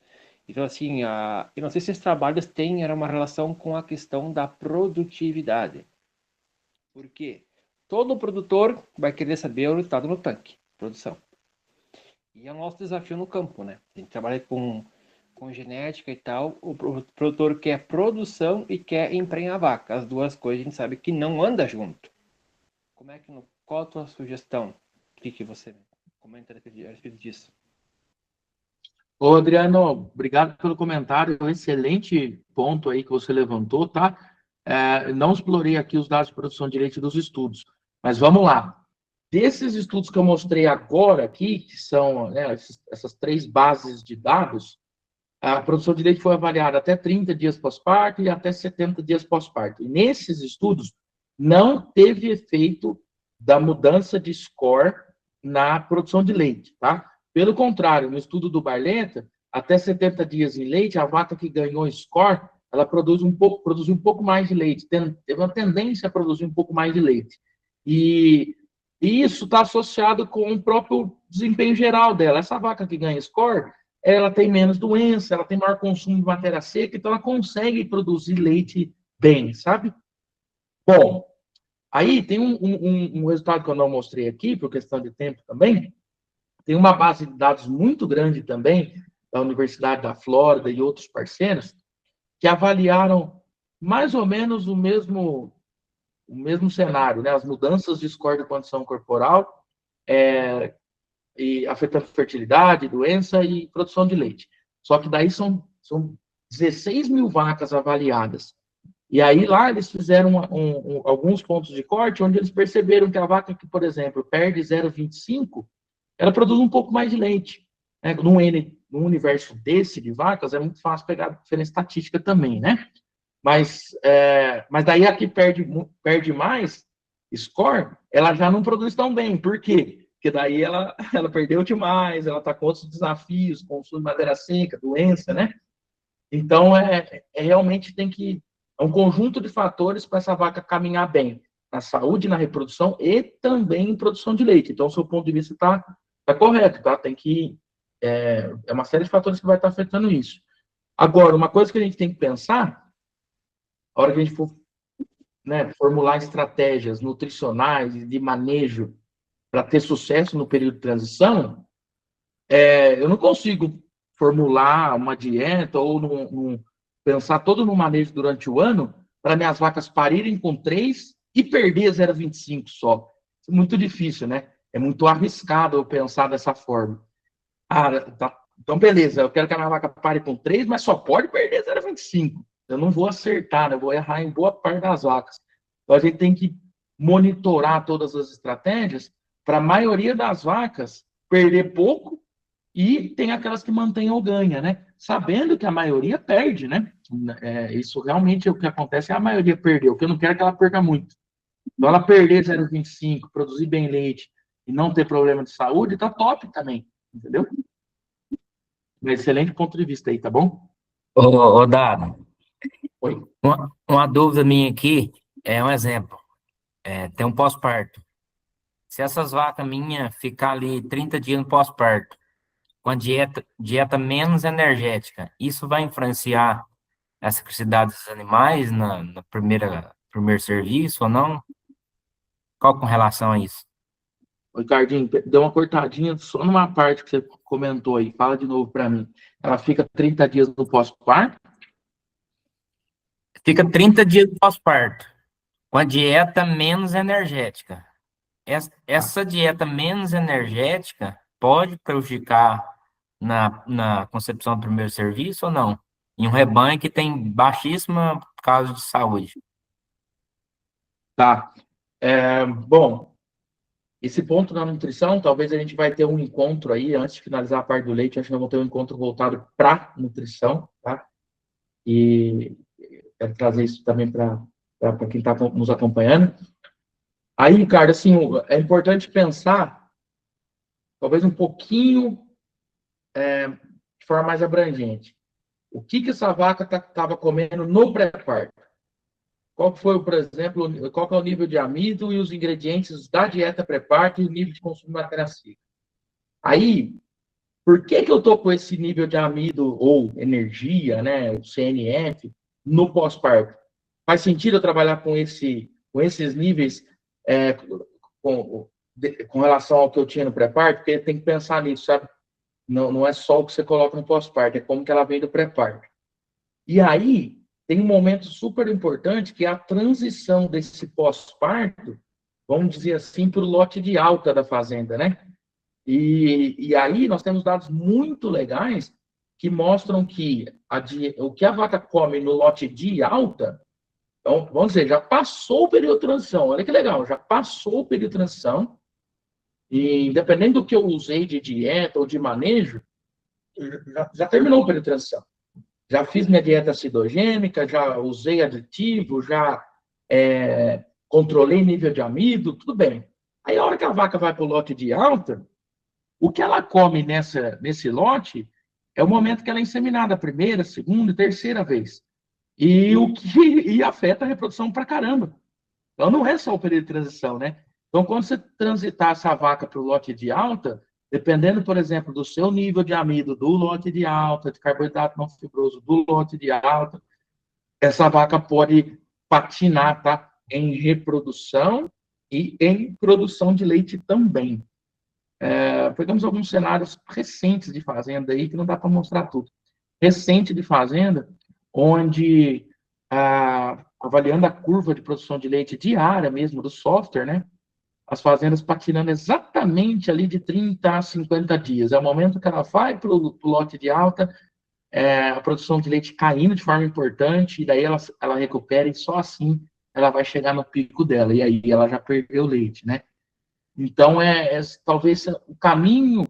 Então, assim, eu não sei se esses trabalhos têm uma relação com a questão da produtividade. Por quê? Todo produtor vai querer saber o resultado no tanque, produção. E é o nosso desafio no campo, né? A gente trabalha com genética e tal, o produtor quer produção e quer emprenhar a vaca. As duas coisas a gente sabe que não anda junto. Qual a tua sugestão? O que você comenta a respeito disso? Ô, Adriano, obrigado pelo comentário, um excelente ponto aí que você levantou, tá? Não explorei aqui os dados de produção de leite dos estudos, mas vamos lá. Desses estudos que eu mostrei agora aqui, que são, né, essas 3 bases de dados, a produção de leite foi avaliada até 30 dias pós-parto e até 70 dias pós-parto. E nesses estudos, não teve efeito da mudança de score na produção de leite, tá? Pelo contrário, no estudo do Barletta, até 70 dias em leite, a vaca que ganhou score, ela produziu um pouco mais de leite, teve uma tendência a produzir um pouco mais de leite. E isso está associado com o próprio desempenho geral dela. Essa vaca que ganha score, ela tem menos doença, ela tem maior consumo de matéria seca, então ela consegue produzir leite bem, sabe? Bom, aí tem um resultado que eu não mostrei aqui, por questão de tempo também. Tem uma base de dados muito grande também, da Universidade da Flórida e outros parceiros, que avaliaram mais ou menos o mesmo cenário, né? As mudanças de score de condição corporal, e afetando fertilidade, doença e produção de leite. Só que daí são 16 mil vacas avaliadas. E aí lá eles fizeram alguns pontos de corte, onde eles perceberam que a vaca que, por exemplo, perde 0,25, ela produz um pouco mais de leite. Né? Num universo desse de vacas, é muito fácil pegar a diferença estatística também, né? Mas daí a que perde mais score, ela já não produz tão bem. Por quê? Porque daí ela perdeu demais, ela está com outros desafios, consumo de madeira seca, doença, né? Então, realmente é um conjunto de fatores para essa vaca caminhar bem, na saúde, na reprodução e também em produção de leite. Então, o seu ponto de vista está correto, tá? É uma série de fatores que vai estar afetando isso. Agora, uma coisa que a gente tem que pensar, a hora que a gente for, né, formular estratégias nutricionais e de manejo para ter sucesso no período de transição, eu não consigo formular uma dieta ou pensar todo no manejo durante o ano para minhas vacas parirem com 3 e perder 0,25 só. Isso é muito difícil, né? É muito arriscado eu pensar dessa forma. Tá. Então, beleza, eu quero que a minha vaca pare com 3, mas só pode perder 0,25. Eu não vou acertar, né? Eu vou errar em boa parte das vacas. Então, a gente tem que monitorar todas as estratégias para a maioria das vacas perder pouco e tem aquelas que mantêm ou ganha, né? Sabendo que a maioria perde, né? Isso realmente é o que acontece, a maioria perdeu, o que eu não quero é que ela perca muito. Então, ela perder 0,25, produzir bem leite e não ter problema de saúde, tá top também, entendeu? Um excelente ponto de vista aí, tá bom? Ô, Dado, Oi. uma dúvida minha aqui é um exemplo. Tem um pós-parto. Se essas vacas minhas ficar ali 30 dias no pós-parto, com a dieta menos energética, isso vai influenciar essa crescidade dos animais na primeiro serviço ou não? Qual com relação a isso? Ricardinho, deu uma cortadinha só numa parte que você comentou aí. Fala de novo para mim. Ela fica 30 dias no pós-parto? Fica 30 dias no pós-parto, com a dieta menos energética. Essa dieta menos energética pode prejudicar na concepção do primeiro serviço ou não? Em um rebanho que tem baixíssima caso de saúde. Tá. Bom, esse ponto da nutrição, talvez a gente vai ter um encontro aí, antes de finalizar a parte do leite, acho que nós vamos ter um encontro voltado para nutrição, tá? E quero trazer isso também para quem está nos acompanhando. Aí, Ricardo, assim, é importante pensar, talvez um pouquinho de forma mais abrangente. O que essa vaca estava comendo no pré-parto? Qual foi, por exemplo, qual que é o nível de amido e os ingredientes da dieta pré-parto e o nível de consumo de matéria seca? Aí, por que eu estou com esse nível de amido ou energia, né, o CNF, no pós-parto? Faz sentido eu trabalhar com esses níveis com relação ao que eu tinha no pré-parto? Porque tem que pensar nisso, sabe? Não é só o que você coloca no pós-parto, é como que ela vem do pré-parto. E aí, tem um momento super importante, que é a transição desse pós-parto, vamos dizer assim, para o lote de alta da fazenda, né? E aí nós temos dados muito legais que mostram que o que a vaca come no lote de alta, então, vamos dizer, já passou o período de transição, olha que legal, já passou o período de transição, e independente do que eu usei de dieta ou de manejo, já terminou o período de transição. Já fiz minha dieta cetogênica, já usei aditivo, já controlei nível de amido, tudo bem. Aí, a hora que a vaca vai para o lote de alta, o que ela come nesse lote é o momento que ela é inseminada, a primeira, segunda e terceira vez. E afeta a reprodução pra caramba. Então, não é só o período de transição, né? Então, quando você transitar essa vaca para o lote de alta, dependendo, por exemplo, do seu nível de amido, do lote de alta, de carboidrato não fibroso, do lote de alta, essa vaca pode patinar, tá? Em reprodução e em produção de leite também. Pegamos alguns cenários recentes de fazenda aí, que não dá para mostrar tudo. Recente de fazenda, onde, avaliando a curva de produção de leite diária mesmo, do software, né? As fazendas patinando exatamente ali de 30 a 50 dias. É o momento que ela vai para o lote de alta, a produção de leite caindo de forma importante, e daí ela recupera, e só assim ela vai chegar no pico dela, e aí ela já perdeu o leite, né? Então, talvez o caminho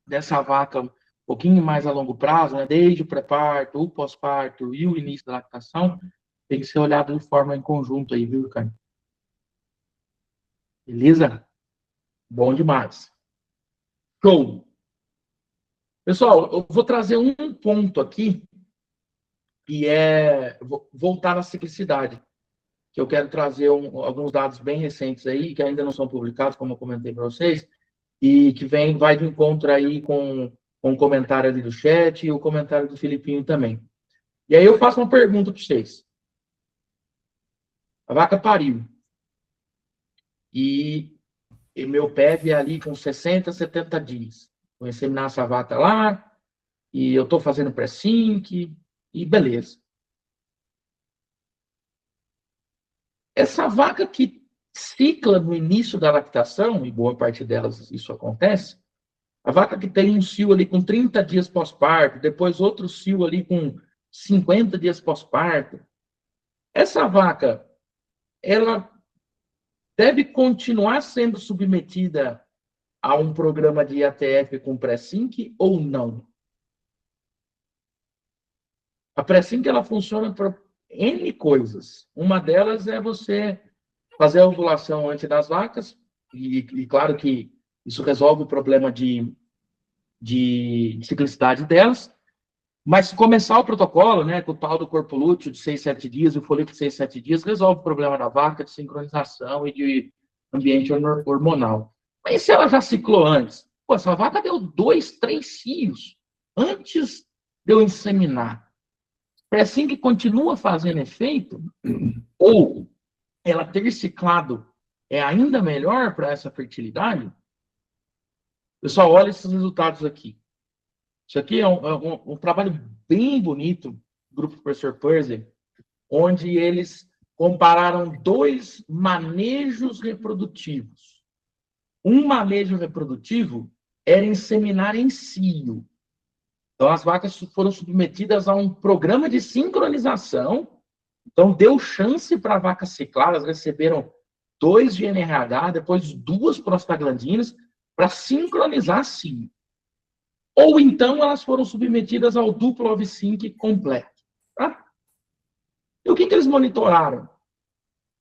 dessa vaca um pouquinho mais a longo prazo, né, desde o pré-parto, o pós-parto e o início da lactação, tem que ser olhado de forma em conjunto aí, viu, Ricardo? Beleza? Bom demais. Show! Pessoal, eu vou trazer um ponto aqui, que voltar à ciclicidade, que eu quero trazer alguns dados bem recentes aí, que ainda não são publicados, como eu comentei para vocês, e que vai de encontro aí com o comentário ali do chat e o comentário do Filipinho também. E aí eu faço uma pergunta para vocês. A vaca pariu. E meu PEV é ali com 60, 70 dias. Vou inseminar essa vaca lá, e eu estou fazendo pré-sync, e beleza. Essa vaca que cicla no início da lactação, e boa parte delas isso acontece, a vaca que tem um cio ali com 30 dias pós-parto, depois outro cio ali com 50 dias pós-parto, essa vaca, ela deve continuar sendo submetida a um programa de IATF com pré-sync ou não? A pré-sync, ela funciona para N coisas. Uma delas é você fazer a ovulação antes das vacas, e claro que isso resolve o problema de ciclicidade delas, mas começar o protocolo, né, com o tal do corpo lúteo de 6, 7 dias, e o folículo de 6, 7 dias, resolve o problema da vaca de sincronização e de ambiente hormonal. Mas se ela já ciclou antes? Pô, essa vaca deu 2, 3 cios antes de eu inseminar. É assim que continua fazendo efeito? Ou ela ter ciclado é ainda melhor para essa fertilidade? Pessoal, olha esses resultados aqui. Isso aqui é um trabalho bem bonito do grupo Professor Percy, onde eles compararam 2 manejos reprodutivos. Um manejo reprodutivo era inseminar em cio. Então, as vacas foram submetidas a um programa de sincronização. Então, deu chance para a vaca ciclar. Elas receberam 2 de NRH, depois 2 prostaglandinas, para sincronizar cio. Ou então, elas foram submetidas ao duplo OV-Sync completo. Tá? E o que eles monitoraram?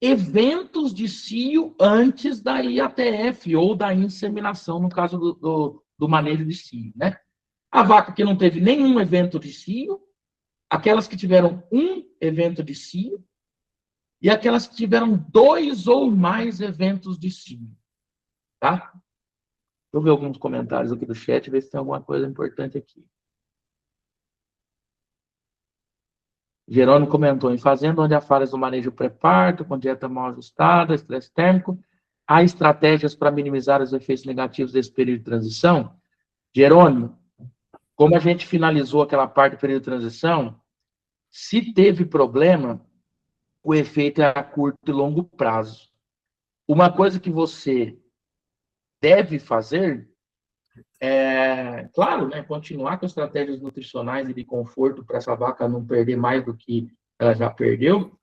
Eventos de cio antes da IATF, ou da inseminação, no caso do manejo de cio, né? A vaca que não teve nenhum evento de cio, aquelas que tiveram um evento de cio, e aquelas que tiveram 2 ou mais eventos de cio. Tá? Deixa eu ver alguns comentários aqui do chat, ver se tem alguma coisa importante aqui. Jerônimo comentou, em fazenda onde há falhas no manejo pré-parto, com dieta mal ajustada, estresse térmico, há estratégias para minimizar os efeitos negativos desse período de transição? Jerônimo, como a gente finalizou aquela parte do período de transição, se teve problema, o efeito é a curto e longo prazo. Uma coisa que você deve fazer claro, né, continuar com estratégias nutricionais e de conforto para essa vaca não perder mais do que ela já perdeu,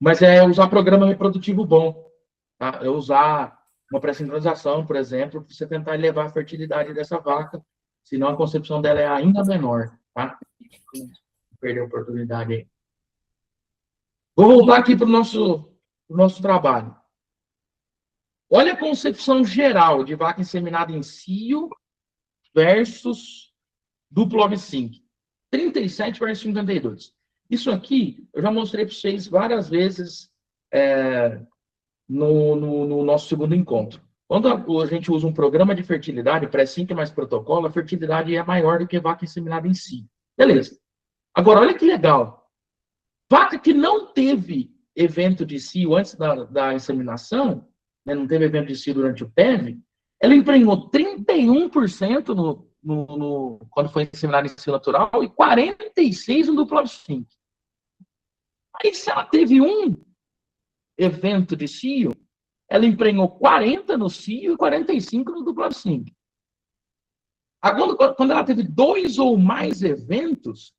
mas usar programa reprodutivo bom. Tá? Usar uma pré-sincronização, por exemplo, para você tentar elevar a fertilidade dessa vaca, senão a concepção dela é ainda menor. Tá? Perder a oportunidade aí. Vou voltar aqui para o nosso trabalho. Olha a concepção geral de vaca inseminada em cio versus duplo OV-Sync. 37 versus 52. Isso aqui, eu já mostrei para vocês várias vezes no nosso segundo encontro. Quando a gente usa um programa de fertilidade, pré-sync mais protocolo, a fertilidade é maior do que vaca inseminada em si. Beleza. Agora, olha que legal. Vaca que não teve evento de cio antes da inseminação, né, não teve evento de cio durante o PEV, ela emprenhou 31% quando foi inseminada em cio natural e 46% no duplo sync. Aí, se ela teve um evento de cio, ela emprenhou 40% no cio e 45% no duplo sync. Agora, quando ela teve 2 ou mais eventos,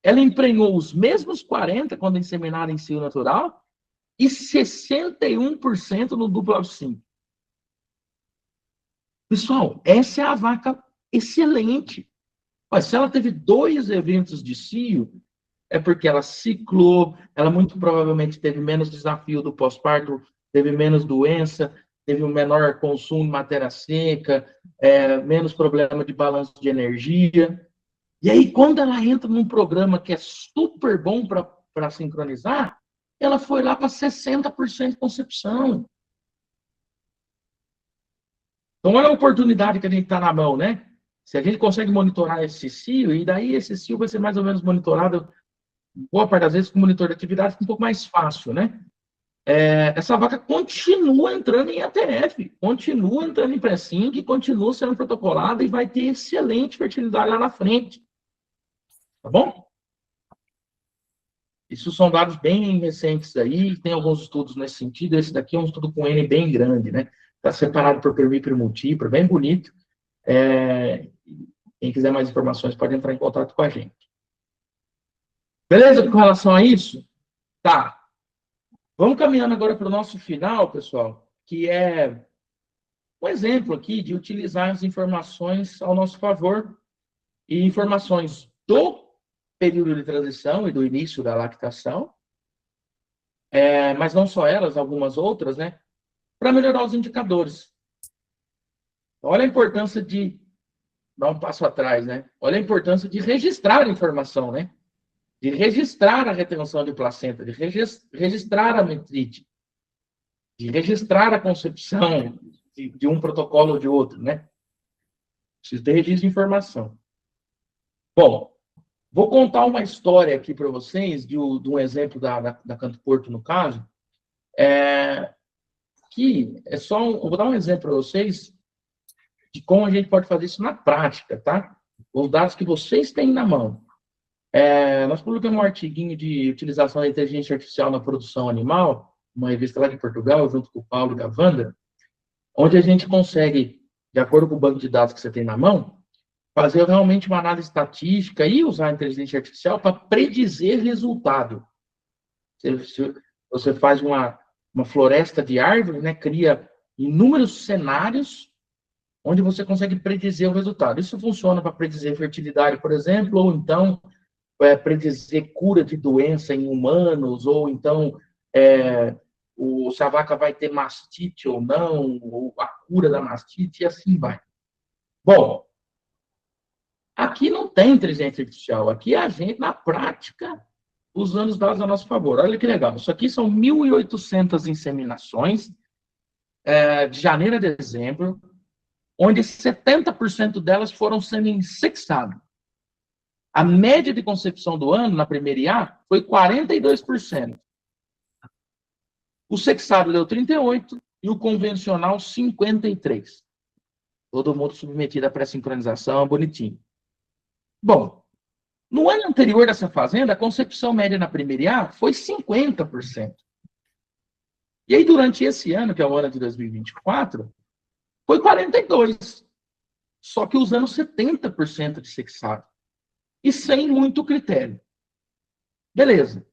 ela emprenhou os mesmos 40% quando inseminada em cio natural e 61% no duplo sync. Pessoal, essa é a vaca excelente. Mas se ela teve 2 eventos de cio, é porque ela ciclou, ela muito provavelmente teve menos desafio do pós-parto, teve menos doença, teve um menor consumo de matéria seca, menos problema de balanço de energia. E aí, quando ela entra num programa que é super bom para sincronizar, ela foi lá para 60% de concepção. Então, olha a oportunidade que a gente está na mão, né? Se a gente consegue monitorar esse cio, e daí esse cio vai ser mais ou menos monitorado, boa parte das vezes, com monitor de atividade, fica um pouco mais fácil, né? Essa vaca continua entrando em ATF, continua entrando em pré-sync, continua sendo protocolada e vai ter excelente fertilidade lá na frente. Tá bom? Isso são dados bem recentes aí, tem alguns estudos nesse sentido. Esse daqui é um estudo com N bem grande, né? Está separado por permípero e multípero, bem bonito. Quem quiser mais informações pode entrar em contato com a gente. Beleza com relação a isso? Tá. Vamos caminhando agora para o nosso final, pessoal, que é um exemplo aqui de utilizar as informações ao nosso favor e informações do período de transição e do início da lactação, mas não só elas, algumas outras, né, para melhorar os indicadores. Olha a importância de dar um passo atrás, né? Olha a importância de registrar a informação, né? De registrar a retenção de placenta, de registrar a metrite, de registrar a concepção de um protocolo ou de outro, né? Precisa ter registro de informação. Bom, vou contar uma história aqui para vocês, de um exemplo da Canto Porto, no caso, que é só vou dar um exemplo para vocês de como a gente pode fazer isso na prática, tá? Os dados que vocês têm na mão. Nós publicamos um artiguinho de utilização da inteligência artificial na produção animal, uma revista lá de Portugal, junto com o Paulo e a Wanda, onde a gente consegue, de acordo com o banco de dados que você tem na mão, fazer realmente uma análise estatística e usar a inteligência artificial para predizer resultado. Você faz uma floresta de árvores, né, cria inúmeros cenários onde você consegue predizer o resultado. Isso funciona para predizer fertilidade, por exemplo, ou então predizer cura de doença em humanos, ou então se a vaca vai ter mastite ou não, ou a cura da mastite, e assim vai. Bom, aqui não tem inteligência artificial, aqui é a gente, na prática, usando os dados a nosso favor. Olha que legal, isso aqui são 1.800 inseminações de janeiro a dezembro, onde 70% delas foram semi-sexadas. A média de concepção do ano, na primeira IA, foi 42%. O sexado deu 38% e o convencional 53%. Todo mundo submetido à pré-sincronização, bonitinho. Bom, no ano anterior dessa fazenda, a concepção média na primeira IA foi 50%. E aí, durante esse ano, que é o ano de 2024, foi 42%. Só que usando 70% de sexado. E sem muito critério. Beleza.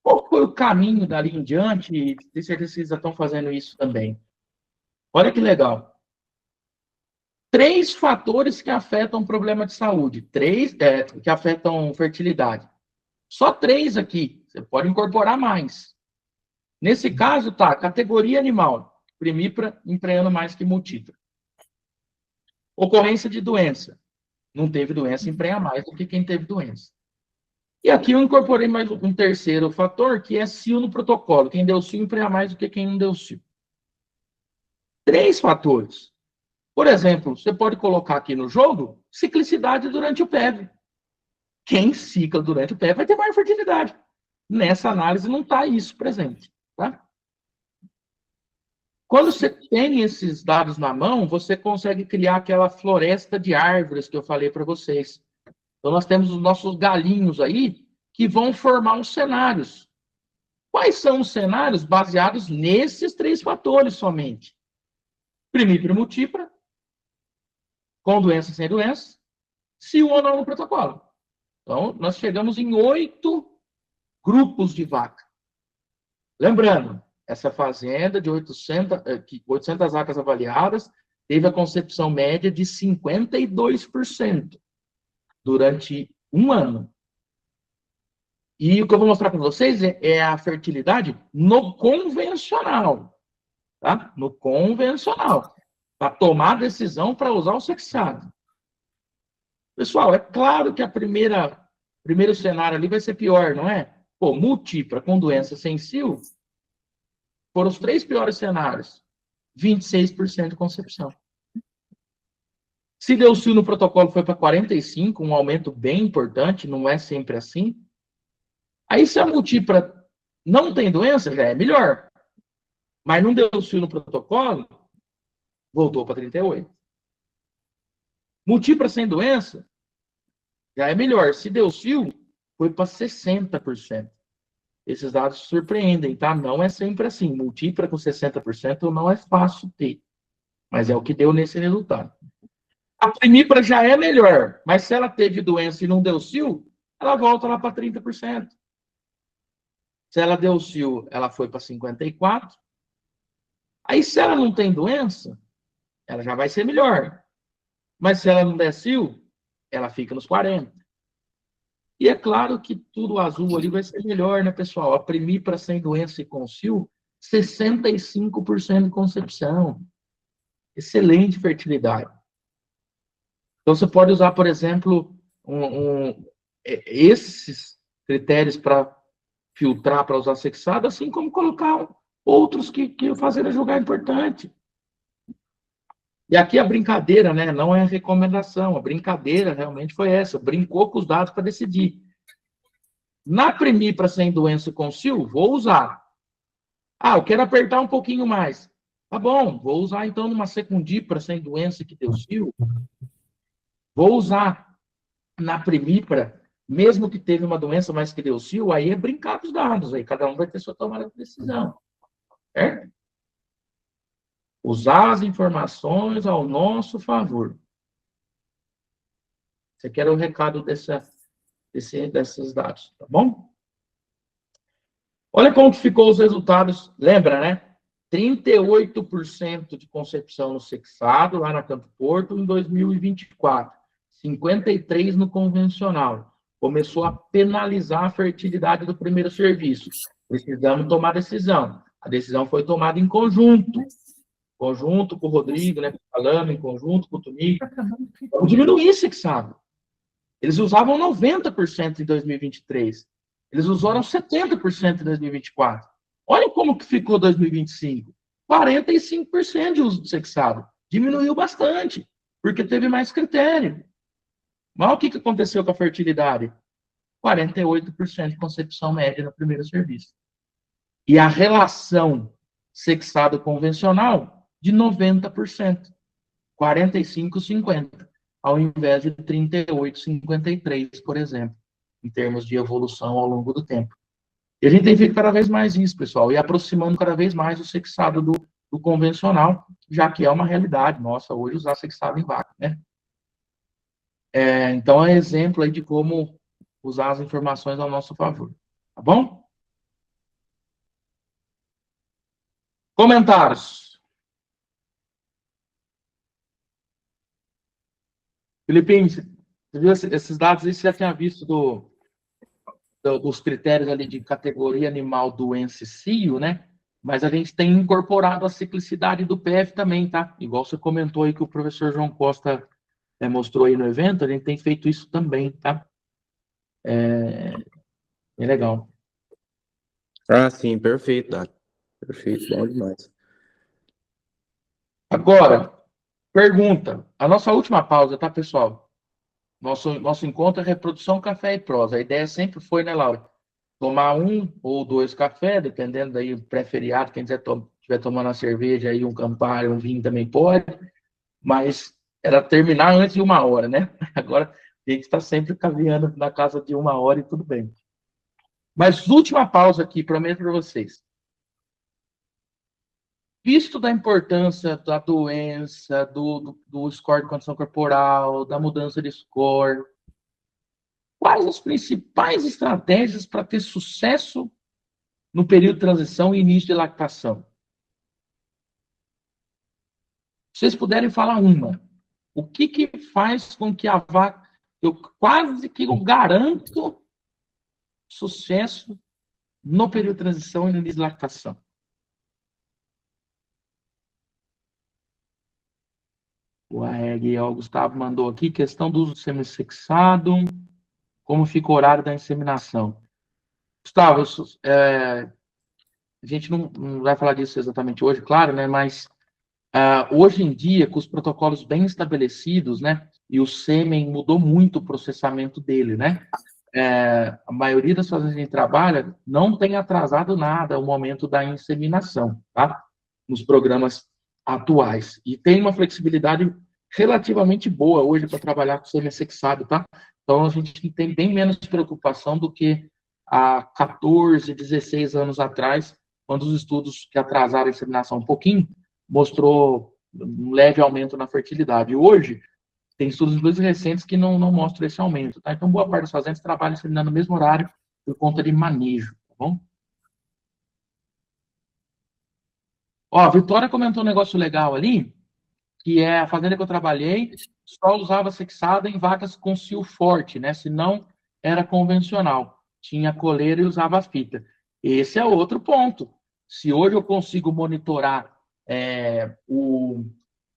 Qual foi o caminho dali em diante? E de certeza vocês já estão fazendo isso também. Olha que legal. 3 fatores que afetam o problema de saúde. 3 que afetam fertilidade. Só 3 aqui. Você pode incorporar mais. Nesse caso, tá, categoria animal. Primípara emprenhando mais que multípara. Ocorrência de doença. Não teve doença, emprenha mais do que quem teve doença. E aqui eu incorporei mais um terceiro fator, que é cio no protocolo. Quem deu cio emprenha mais do que quem não deu cio. 3 fatores. Por exemplo, você pode colocar aqui no jogo ciclicidade durante o PEV. Quem cicla durante o PEV vai ter maior fertilidade. Nessa análise não está isso presente. Tá? Quando você tem esses dados na mão, você consegue criar aquela floresta de árvores que eu falei para vocês. Então, nós temos os nossos galinhos aí que vão formar os cenários. Quais são os cenários baseados nesses 3 fatores somente? Primípara multípara, com doença sem doença, se ou não no protocolo. Então, nós chegamos em 8 grupos de vaca. Lembrando, essa fazenda de 800 vacas avaliadas teve a concepção média de 52% durante um ano. E o que eu vou mostrar para vocês é a fertilidade no convencional. Tá? No convencional. Para tomar a decisão para usar o sexado. Pessoal, é claro que primeiro cenário ali vai ser pior, não é? Pô, múltipla com doença sem cio, foram os 3 piores cenários. 26% de concepção. Se deu cio no protocolo foi para 45%, um aumento bem importante, não é sempre assim. Aí se a múltipla não tem doença, já é melhor. Mas não deu cio no protocolo, voltou para 38%. Múltipla sem doença, já é melhor. Se deu cio, foi para 60%. Esses dados surpreendem, tá? Não é sempre assim. Múltipla com 60% não é fácil ter. Mas é o que deu nesse resultado. A primípara já é melhor, mas se ela teve doença e não deu cio, ela volta lá para 30%. Se ela deu cio, ela foi para 54%. Aí, se ela não tem doença, ela já vai ser melhor. Mas se ela não der cio, ela fica nos 40%. E é claro que tudo azul ali vai ser melhor, né, pessoal? A primípara sem doença e com cio, 65% de concepção. Excelente fertilidade. Então, você pode usar, por exemplo, esses critérios para filtrar, para usar sexado, assim como colocar outros que fazer a julgar importante. E aqui a brincadeira, né? Não é recomendação. A brincadeira realmente foi essa. Brincou com os dados para decidir. Na primípara sem doença com cio, vou usar. Ah, eu quero apertar um pouquinho mais. Tá bom, vou usar então numa secundípara sem doença que deu cio. Vou usar na primípara, mesmo que teve uma doença, mas que deu cio, aí é brincar com os dados. Aí cada um vai ter sua tomada de decisão. Certo? Usar as informações ao nosso favor. Esse aqui era o recado desses dados, tá bom? Olha como que ficou os resultados. Lembra, né? 38% de concepção no sexado, lá na Campo Porto, em 2024. 53% no convencional. Começou a penalizar a fertilidade do primeiro serviço. Precisamos tomar decisão. A decisão foi tomada em conjunto com o Rodrigo, né, falando, em conjunto com o Tomigo. Vamos diminuir sexado. Eles usavam 90% em 2023. Eles usaram 70% em 2024. Olha como que ficou 2025. 45% de uso do sexado. Diminuiu bastante, porque teve mais critério. Mas o que aconteceu com a fertilidade? 48% de concepção média no primeiro serviço. E a relação sexado convencional de 90%. 45-50%, ao invés de 38-53%, por exemplo, em termos de evolução ao longo do tempo. E a gente tem feito cada vez mais isso, pessoal, e aproximando cada vez mais o sexado do convencional, já que é uma realidade nossa hoje usar sexado em vaca, né? Então, é exemplo aí de como usar as informações ao nosso favor. Tá bom? Comentários. Filipinho, você viu esses dados aí? Você já tinha visto dos critérios ali de categoria animal, doença e cio, né? Mas a gente tem incorporado a ciclicidade do PF também, tá? Igual você comentou aí que o professor João Costa mostrou aí no evento, a gente tem feito isso também, tá? É legal. Ah, sim, perfeito, Dado. Perfeito, bom demais. Agora, pergunta. A nossa última pausa, tá, pessoal? Nosso encontro é reprodução, café e prosa. A ideia sempre foi, né, Laura? Tomar um ou dois cafés, dependendo daí, pré-feriado, quem estiver tomando uma cerveja aí, um Campari, um vinho também pode, mas era terminar antes de 1 hora, né? Agora a gente está sempre caminhando na casa de 1 hora e tudo bem. Mas última pausa aqui, prometo para vocês. Visto da importância da doença, do score de condição corporal, da mudança de score, quais as principais estratégias para ter sucesso no período de transição e início de lactação? Se vocês puderem falar uma, o que faz com que a vaca, eu garanto sucesso no período de transição e no início de lactação? O Gustavo mandou aqui, questão do uso do semissexado, como fica o horário da inseminação. Gustavo, a gente não vai falar disso exatamente hoje, claro, né? Mas hoje em dia, com os protocolos bem estabelecidos, né? E o sêmen mudou muito o processamento dele, né? A maioria das fazendas que a gente trabalha não tem atrasado nada o momento da inseminação, tá? Nos programas atuais. E tem uma flexibilidade relativamente boa hoje para trabalhar com semi-sexado, tá? Então, a gente tem bem menos preocupação do que há 14, 16 anos atrás, quando os estudos que atrasaram a inseminação um pouquinho, mostrou um leve aumento na fertilidade. Hoje, tem estudos inclusive recentes que não mostram esse aumento, tá? Então, boa parte das fazendas trabalham inseminando no mesmo horário por conta de manejo, tá bom? Ó, a Vitória comentou um negócio legal ali, que é a fazenda que eu trabalhei, só usava sexada em vacas com cio forte, né? Senão era convencional. Tinha coleira e usava fita. Esse é outro ponto. Se hoje eu consigo monitorar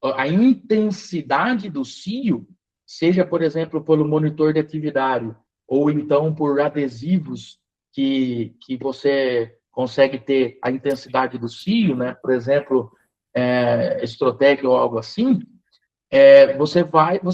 a intensidade do cio, seja, por exemplo, pelo monitor de atividade, ou então por adesivos que você consegue ter a intensidade do cio, né? Por exemplo, Estrotec ou algo assim, você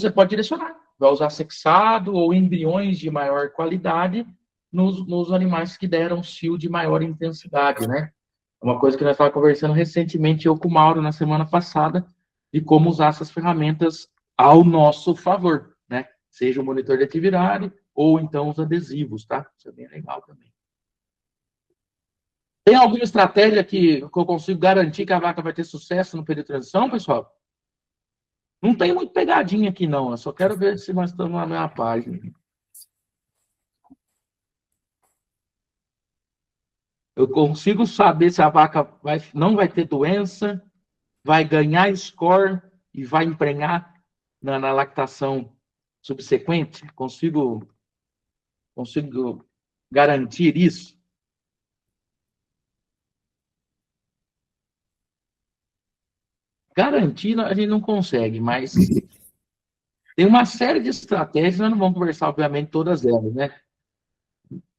pode direcionar. Vai usar sexado ou embriões de maior qualidade nos animais que deram cio de maior intensidade, né? Uma coisa que nós estávamos conversando recentemente, eu com o Mauro, na semana passada, de como usar essas ferramentas ao nosso favor, né? Seja o monitor de atividade ou então os adesivos, tá? Isso é bem legal também. Tem alguma estratégia que eu consigo garantir que a vaca vai ter sucesso no período de transição, pessoal? Não tem muito pegadinha aqui, não. Eu só quero ver se nós estamos na mesma página. Eu consigo saber se a vaca não vai ter doença, vai ganhar score e vai emprenhar na lactação subsequente? Consigo garantir isso? Garantir a gente não consegue, mas tem uma série de estratégias, nós não vamos conversar, obviamente, todas elas, né?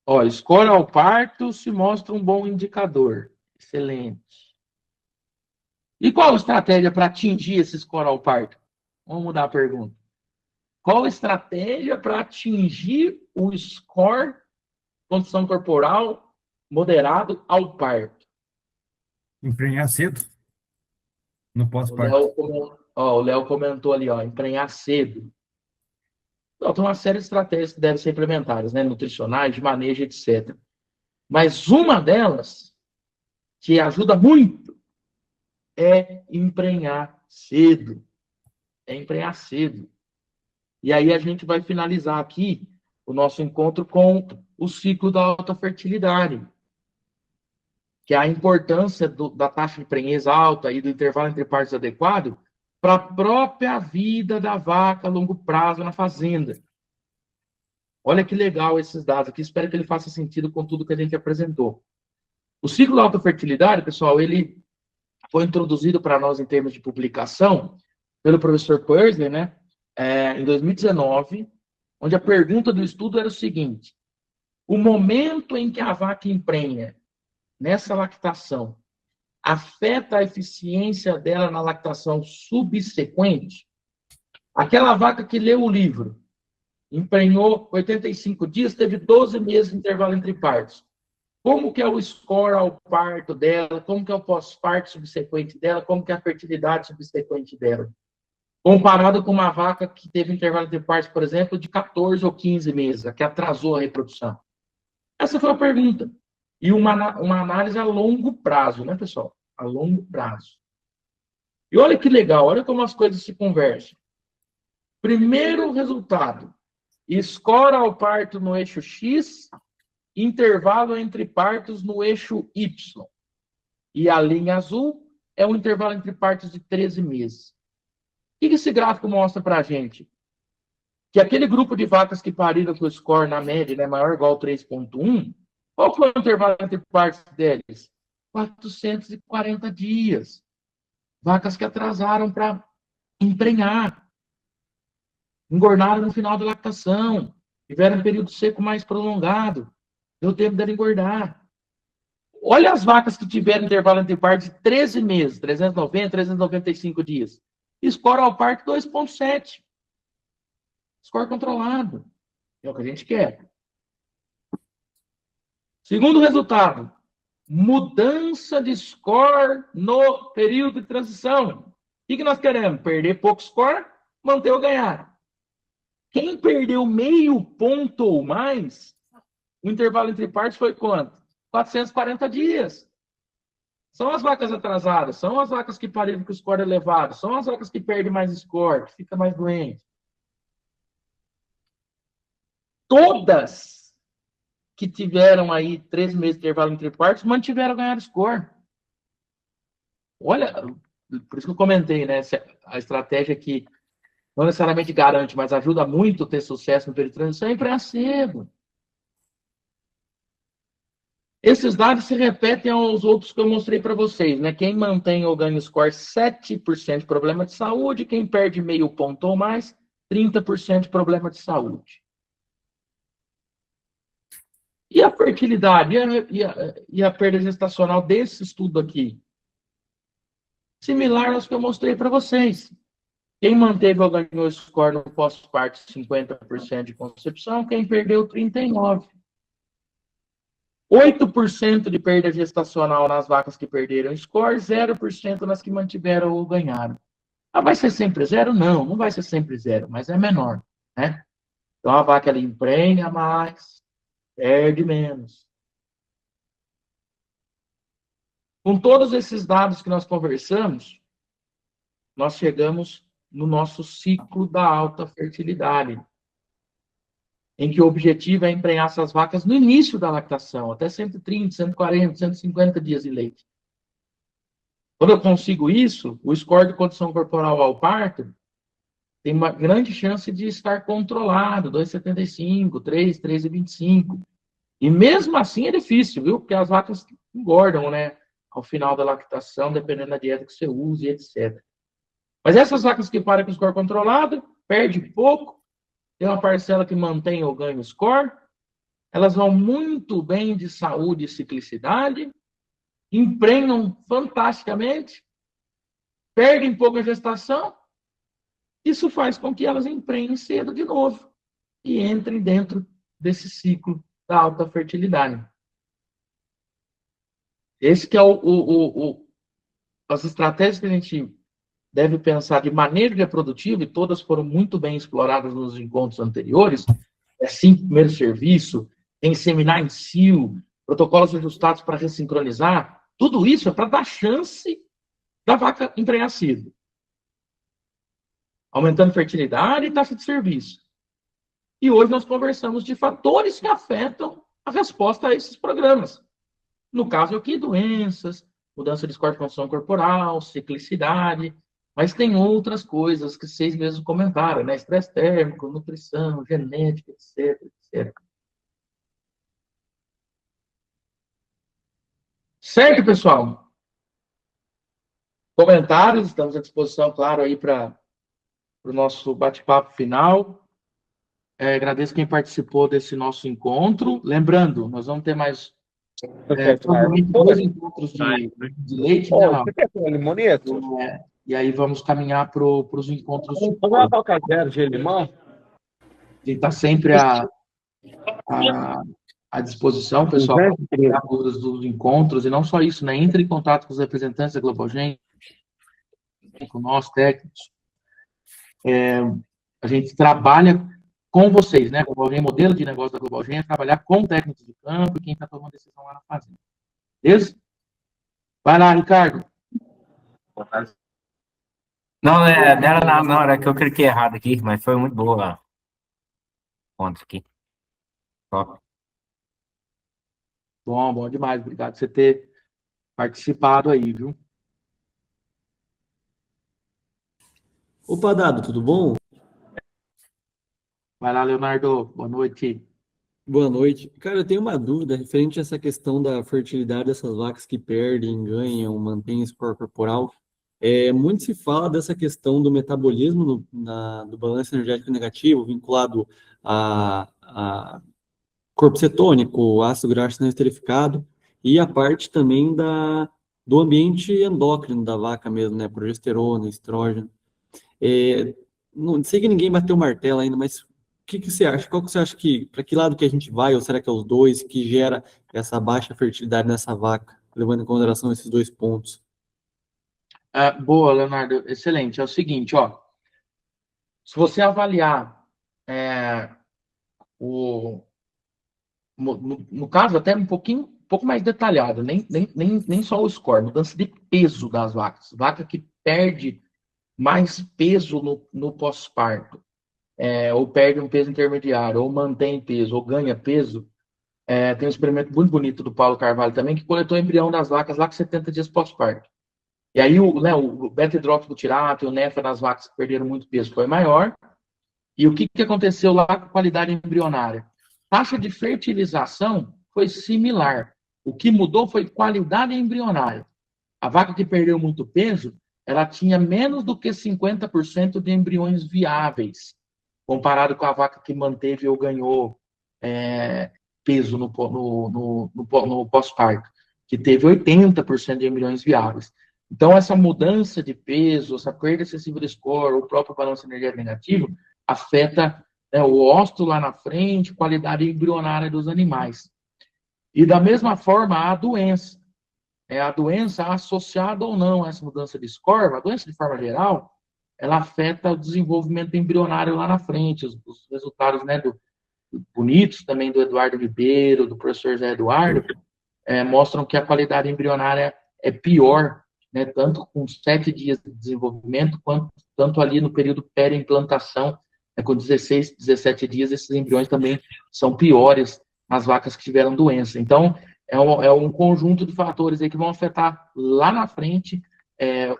Olha, score ao parto se mostra um bom indicador. Excelente. E qual a estratégia para atingir esse score ao parto? Vamos mudar a pergunta. Qual a estratégia para atingir o score condição corporal moderado ao parto? Emprenhar cedo. No pós-parto. O Léo comentou ali, ó, emprenhar cedo. Então, tem uma série de estratégias que devem ser implementadas, né? Nutricionais, de manejo, etc. Mas uma delas, que ajuda muito, é emprenhar cedo. É emprenhar cedo. E aí a gente vai finalizar aqui o nosso encontro com o ciclo da alta fertilidade, que é a importância da taxa de prenhez alta e do intervalo entre partos adequado para a própria vida da vaca a longo prazo na fazenda. Olha que legal esses dados aqui, espero que ele faça sentido com tudo que a gente apresentou. O ciclo da alta fertilidade, pessoal, ele foi introduzido para nós em termos de publicação pelo professor Pursley, né, em 2019, onde a pergunta do estudo era o seguinte: o momento em que a vaca emprenha nessa lactação afeta a eficiência dela na lactação subsequente? Aquela vaca que leu o livro, emprenhou 85 dias, teve 12 meses de intervalo entre partos. Como que é o score ao parto dela? Como que é o pós-parto subsequente dela? Como que é a fertilidade subsequente dela? Comparado com uma vaca que teve intervalo entre partos, por exemplo, de 14 ou 15 meses, a que atrasou a reprodução. Essa foi a pergunta. E uma análise a longo prazo, né, pessoal? A longo prazo. E olha que legal, olha como as coisas se conversam. Primeiro resultado, score ao parto no eixo X, intervalo entre partos no eixo Y. E a linha azul é o intervalo entre partos de 13 meses. O que esse gráfico mostra para a gente? Que aquele grupo de vacas que pariram com o score na média, né, maior ou igual a 3,1, qual foi o intervalo entre partos deles? 440 dias. Vacas que atrasaram para emprenhar. Engordaram no final da lactação. Tiveram um período seco mais prolongado. Deu tempo dela engordar. Olha as vacas que tiveram intervalo entre partos de 13 meses, 390, 395 dias. Score ao parto 2,7. Score controlado. É o que a gente quer. Segundo resultado, mudança de score no período de transição. O que nós queremos? Perder pouco score, manter ou ganhar. Quem perdeu meio ponto ou mais, o intervalo entre partes foi quanto? 440 dias. São as vacas atrasadas, são as vacas que pariram com o score elevado, são as vacas que perdem mais score, que fica mais doente. Todas que tiveram aí 13 meses de intervalo entre partes mantiveram ganhar score. Olha, por isso que eu comentei, né? A estratégia que não necessariamente garante, mas ajuda muito a ter sucesso no período de transição é emprenhar cedo. Esses dados se repetem aos outros que eu mostrei para vocês, né? Quem mantém ou ganha score, 7% de problema de saúde. Quem perde meio ponto ou mais, 30% de problema de saúde. E a fertilidade? E a perda gestacional desse estudo aqui? Similar aos que eu mostrei para vocês. Quem manteve ou ganhou score no pós-parto, 50% de concepção. Quem perdeu, 39%. 8% de perda gestacional nas vacas que perderam score, 0% nas que mantiveram ou ganharam. Ah, vai ser sempre zero? Não, não vai ser sempre zero, mas é menor, né? Então a vaca ela emprenha mais, perde menos. Com todos esses dados que nós conversamos, nós chegamos no nosso ciclo da alta fertilidade, em que o objetivo é emprenhar essas vacas no início da lactação, até 130, 140, 150 dias de leite. Quando eu consigo isso, o score de condição corporal ao parto tem uma grande chance de estar controlado, 2,75, 3, 3,25. E mesmo assim é difícil, viu? Porque as vacas engordam, né? Ao final da lactação, dependendo da dieta que você use, etc. Mas essas vacas que param com o score controlado, perde pouco, tem uma parcela que mantém ou ganha o score, elas vão muito bem de saúde e ciclicidade, emprenham fantasticamente, perdem pouco a gestação, isso faz com que elas emprenhem cedo de novo e entrem dentro desse ciclo da alta fertilidade. Esse que é as estratégias que a gente deve pensar de manejo reprodutivo, e todas foram muito bem exploradas nos encontros anteriores, é 5 primeiros serviço, inseminar em cio, protocolos ajustados para ressincronizar, tudo isso é para dar chance da vaca emprenhar cedo. Aumentando fertilidade e taxa de serviço. E hoje nós conversamos de fatores que afetam a resposta a esses programas. No caso aqui, doenças, mudança de score de condição corporal, ciclicidade, mas tem outras coisas que vocês mesmos comentaram, né? Estresse térmico, nutrição, genética, etc, etc. Certo, pessoal? Comentários, estamos à disposição, claro, aí para o nosso bate-papo final. Agradeço quem participou desse nosso encontro. Lembrando, nós vamos ter mais Provavelmente 2 encontros de leite, né, Laura? Você quer com limoneto? E aí vamos caminhar para os encontros de Vamos lá, Coca Zero de limão? A gente está sempre à disposição, pessoal, para tirar dúvidas dos encontros, e não só isso, né? Entre em contato com os representantes da GlobalGen, com nós, técnicos. A gente trabalha com vocês, né? O modelo de negócio da GlobalGen é trabalhar com técnicos de campo e quem está tomando decisão lá na fazenda. Beleza? Vai lá, Ricardo. Não, era na hora que eu cliquei errado aqui, mas foi muito boa a conta aqui. Top. Bom demais. Obrigado por você ter participado aí, viu? Opa, Dado, tudo bom? Vai lá, Leonardo. Boa noite. Boa noite. Cara, eu tenho uma dúvida referente a essa questão da fertilidade dessas vacas que perdem, ganham, mantêm score corporal. Muito se fala dessa questão do metabolismo do balanço energético negativo, vinculado a corpo cetônico, ácido graxo não esterificado, e a parte também do ambiente endócrino da vaca mesmo, né? Progesterona, estrógeno. Não sei que ninguém bateu o martelo ainda, mas o que você acha? Qual que você acha para que lado que a gente vai, ou será que é os dois, que gera essa baixa fertilidade nessa vaca, levando em consideração esses 2 pontos? Boa, Leonardo. Excelente. É o seguinte, ó. Se você avaliar no caso, até um pouco mais detalhado, nem só o score, mudança de peso das vacas. Vaca que perde mais peso no pós-parto, ou perde um peso intermediário, ou mantém peso, ou ganha peso. Tem um experimento muito bonito do Paulo Carvalho também, que coletou embrião das vacas lá com 70 dias pós-parto. E aí o beta-hidroxibutirato e o nefa das vacas que perderam muito peso foi maior. E o que aconteceu lá com a qualidade embrionária? Taxa de fertilização foi similar. O que mudou foi qualidade embrionária. A vaca que perdeu muito peso, ela tinha menos do que 50% de embriões viáveis, comparado com a vaca que manteve ou ganhou peso no pós-parto, que teve 80% de embriões viáveis. Então, essa mudança de peso, essa perda excessiva de score, o próprio balanço energético negativo, afeta o óvulo lá na frente, qualidade embrionária dos animais. E, da mesma forma, a doença. A doença associada ou não a essa mudança de score, a doença, de forma geral, ela afeta o desenvolvimento embrionário lá na frente. Os resultados bonitos também do Eduardo Ribeiro, do professor Zé Eduardo, mostram que a qualidade embrionária é pior, né, tanto com 7 dias de desenvolvimento, quanto tanto ali no período pré-implantação, com 16, 17 dias, esses embriões também são piores nas vacas que tiveram doença. Então, é um conjunto de fatores aí que vão afetar lá na frente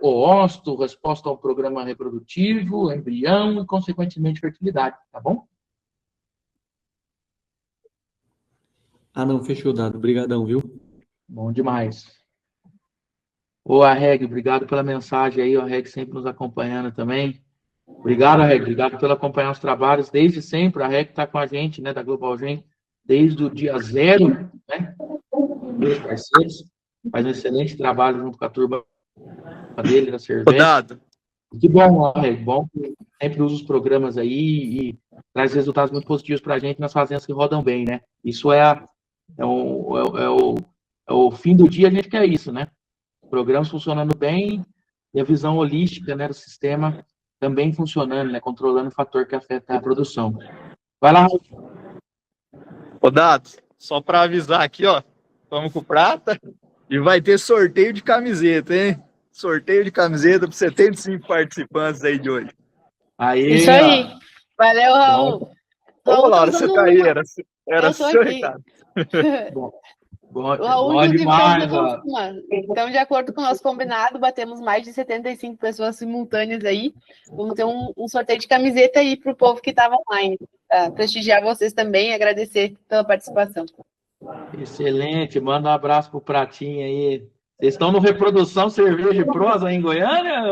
o óvulo, resposta ao programa reprodutivo, embrião e, consequentemente, fertilidade, tá bom? Não, fechou, Dado. Obrigadão, viu? Bom demais. Ô, Arreg, obrigado pela mensagem aí, o Arreg sempre nos acompanhando também. Obrigado, Arreg, obrigado por acompanhar os trabalhos desde sempre. A Arreg está com a gente, né, da GlobalGen, desde o dia 0, né? Meus parceiros, faz um excelente trabalho junto com a turma dele, da Cerveza. Que bom, Arreg, bom que sempre usa os programas aí e traz resultados muito positivos para a gente nas fazendas que rodam bem, né? Isso é o fim do dia, a gente quer isso, né? Programas funcionando bem e a visão holística, né, do sistema também funcionando, né, controlando o fator que afeta a produção. Vai lá, Raul. Ô, Dato, só para avisar aqui, ó, vamos com o prata e vai ter sorteio de camiseta, hein? Sorteio de camiseta para 75 participantes aí de hoje. Aí, isso aí. Ó. Valeu, Raul. Ô, Laura, você tá aí, era seu recado. Bom demais, então, de acordo com o nosso combinado, batemos mais de 75 pessoas simultâneas aí. Vamos ter um sorteio de camiseta aí para o povo que estava online. Prestigiar vocês também e agradecer pela participação. Excelente, manda um abraço pro Pratinho aí. Vocês estão no Reprodução Cerveja e Prosa aí em Goiânia?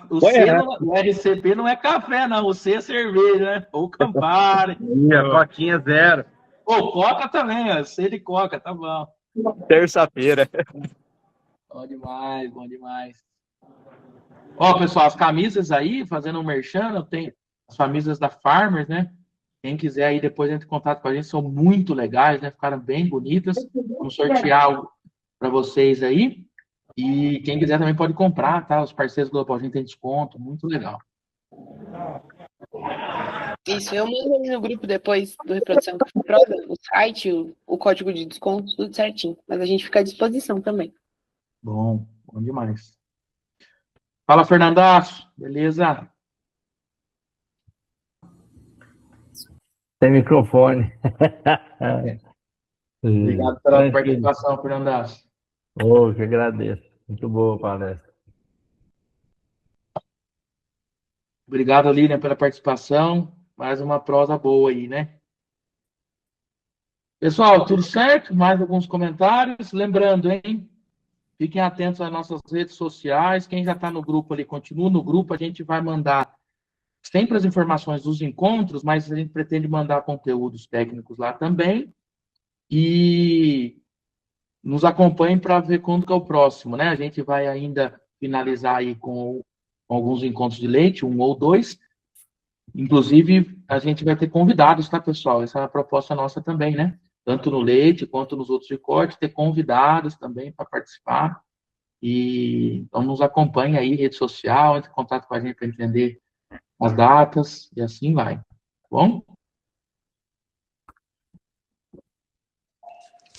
O RCP não é café, não. O C é cerveja, né? Ou Campari. Coquinha zero. Coca também, ó. C de Coca, tá bom. Terça-feira. Bom demais, bom demais. Ó, pessoal, as camisas aí, fazendo um merchan, tem as camisas da Farmers, né? Quem quiser aí depois entre em contato com a gente, são muito legais, né? Ficaram bem bonitas. Vamos sortear para vocês aí. E quem quiser também pode comprar, tá? Os parceiros Global a gente tem desconto, muito legal. Isso, eu mando ali no grupo depois do Reprodução Café Prosa, o site, o código de desconto, tudo certinho. Mas a gente fica à disposição também. Bom demais. Fala, Fernandaço, beleza? Tem microfone. Obrigado pela participação, Fernandaço. Oh, que agradeço. Muito boa a palestra. Obrigado, Lilian, pela participação. Mais uma prosa boa aí, né? Pessoal, tudo certo? Mais alguns comentários? Lembrando, hein? Fiquem atentos às nossas redes sociais. Quem já está no grupo ali, continua no grupo. A gente vai mandar sempre as informações dos encontros, mas a gente pretende mandar conteúdos técnicos lá também. E nos acompanhem para ver quando que é o próximo, né? A gente vai ainda finalizar aí com alguns encontros de leite, 1 ou 2. Inclusive, a gente vai ter convidados, tá, pessoal? Essa é a proposta nossa também, né? Tanto no leite quanto nos outros recortes, ter convidados também para participar. E então nos acompanhe aí, rede social, entre em contato com a gente para entender as datas e assim vai. Tá bom?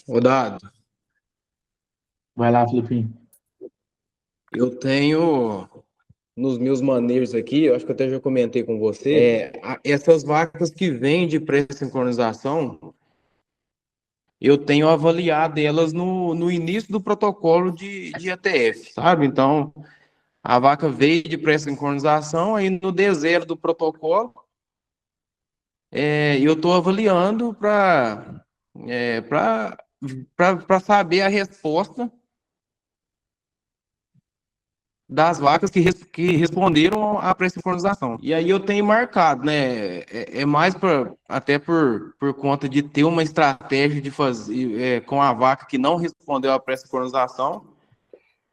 Ô, Dado, Vai lá, Filipinho. eu tenho nos meus manejos aqui, eu acho que eu até já comentei com você, essas vacas que vêm de pré-sincronização, eu tenho avaliado elas no início do protocolo de ETF, sabe? Então, a vaca veio de pré-sincronização, aí no D0 do protocolo, eu estou avaliando para saber a resposta das vacas que responderam à pré-sincronização. E aí eu tenho marcado, né? É mais até por conta de ter uma estratégia de fazer com a vaca que não respondeu à pré-sincronização.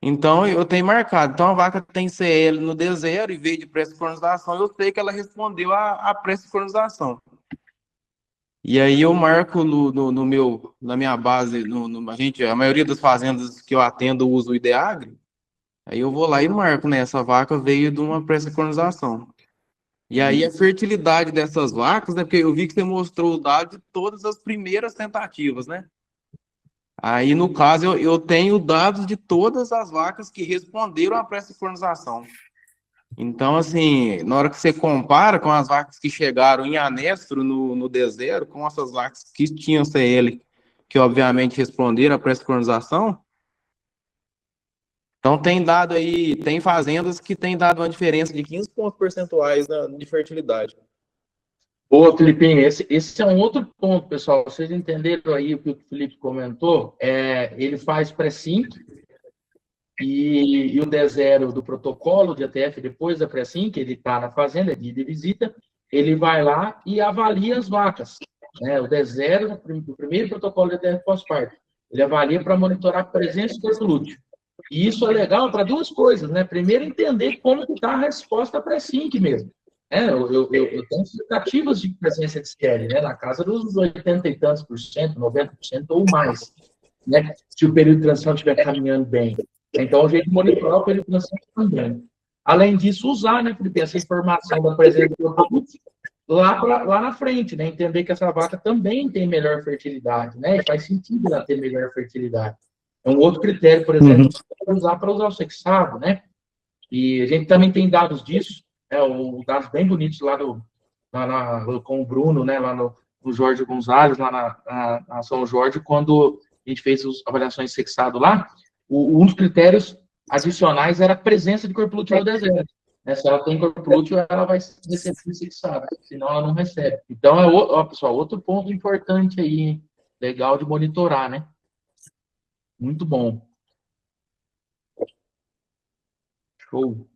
Então eu tenho marcado. Então a vaca tem CL no D0 e veio de pré-sincronização, eu sei que ela respondeu à pré-sincronização. E aí eu marco na minha base, a maioria das fazendas que eu atendo usa o IDEAGRE. Aí eu vou lá e marco, né? Essa vaca veio de uma pré-sincronização. E aí a fertilidade dessas vacas, né? Porque eu vi que você mostrou o dado de todas as primeiras tentativas, né? Aí, no caso, eu tenho dados de todas as vacas que responderam à pré-sincronização. Então, assim, na hora que você compara com as vacas que chegaram em anestro no D0, com essas vacas que tinham CL, que obviamente responderam à pré-sincronização, então tem dado aí, tem fazendas que tem dado uma diferença de 15 pontos percentuais de fertilidade. Ô, Filipinho, esse é um outro ponto, pessoal. Vocês entenderam aí o que o Felipe comentou? Ele faz pré-sync e o D0 do protocolo de ATF, depois da pré-sync, ele está na fazenda, de visita, ele vai lá e avalia as vacas. Né? O D0, do primeiro protocolo de ATF pós-parto, ele avalia para monitorar a presença do corpo lúteo. E isso é legal para duas coisas, né? Primeiro, entender como está a resposta pré-sync mesmo. Eu tenho expectativas de presença de CL, né? Na casa dos 80 e tantos por cento, 90% ou mais, né? Se o período de transição estiver caminhando bem. Então, o jeito de monitorar o período de transição também. Além disso, usar, né, Felipe, essa informação da presença do produto lá na frente, né? Entender que essa vaca também tem melhor fertilidade, né? E faz sentido ela ter melhor fertilidade. É um outro critério, por exemplo, para usar o sexado, né? E a gente também tem dados disso, dados bem bonitos lá com o Bruno, né? Lá no Jorge Gonzalez, lá na São Jorge, quando a gente fez as avaliações de sexado lá, um dos critérios adicionais era a presença de corpo lúteo no deserto. Né? Se ela tem corpo lúteo, ela vai receber sexado, senão ela não recebe. Então, pessoal, outro ponto importante aí, legal de monitorar, né? Muito bom. Show.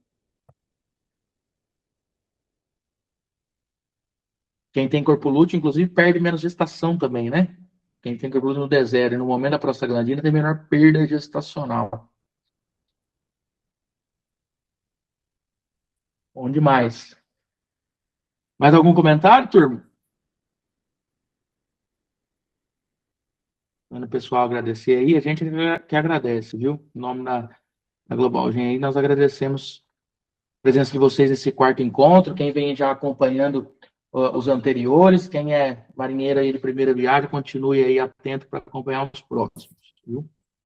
Quem tem corpo lúteo, inclusive, perde menos gestação também, né? Quem tem tuberculose no D0 e no momento da prostaglandina tem menor perda gestacional. Bom demais. Mais algum comentário, turma? Manda o pessoal agradecer aí. A gente que agradece, viu? Em nome da Global Gen aí, nós agradecemos a presença de vocês nesse quarto encontro. Quem vem já acompanhando os anteriores, quem é marinheiro aí de primeira viagem, continue aí atento para acompanhar os próximos, viu?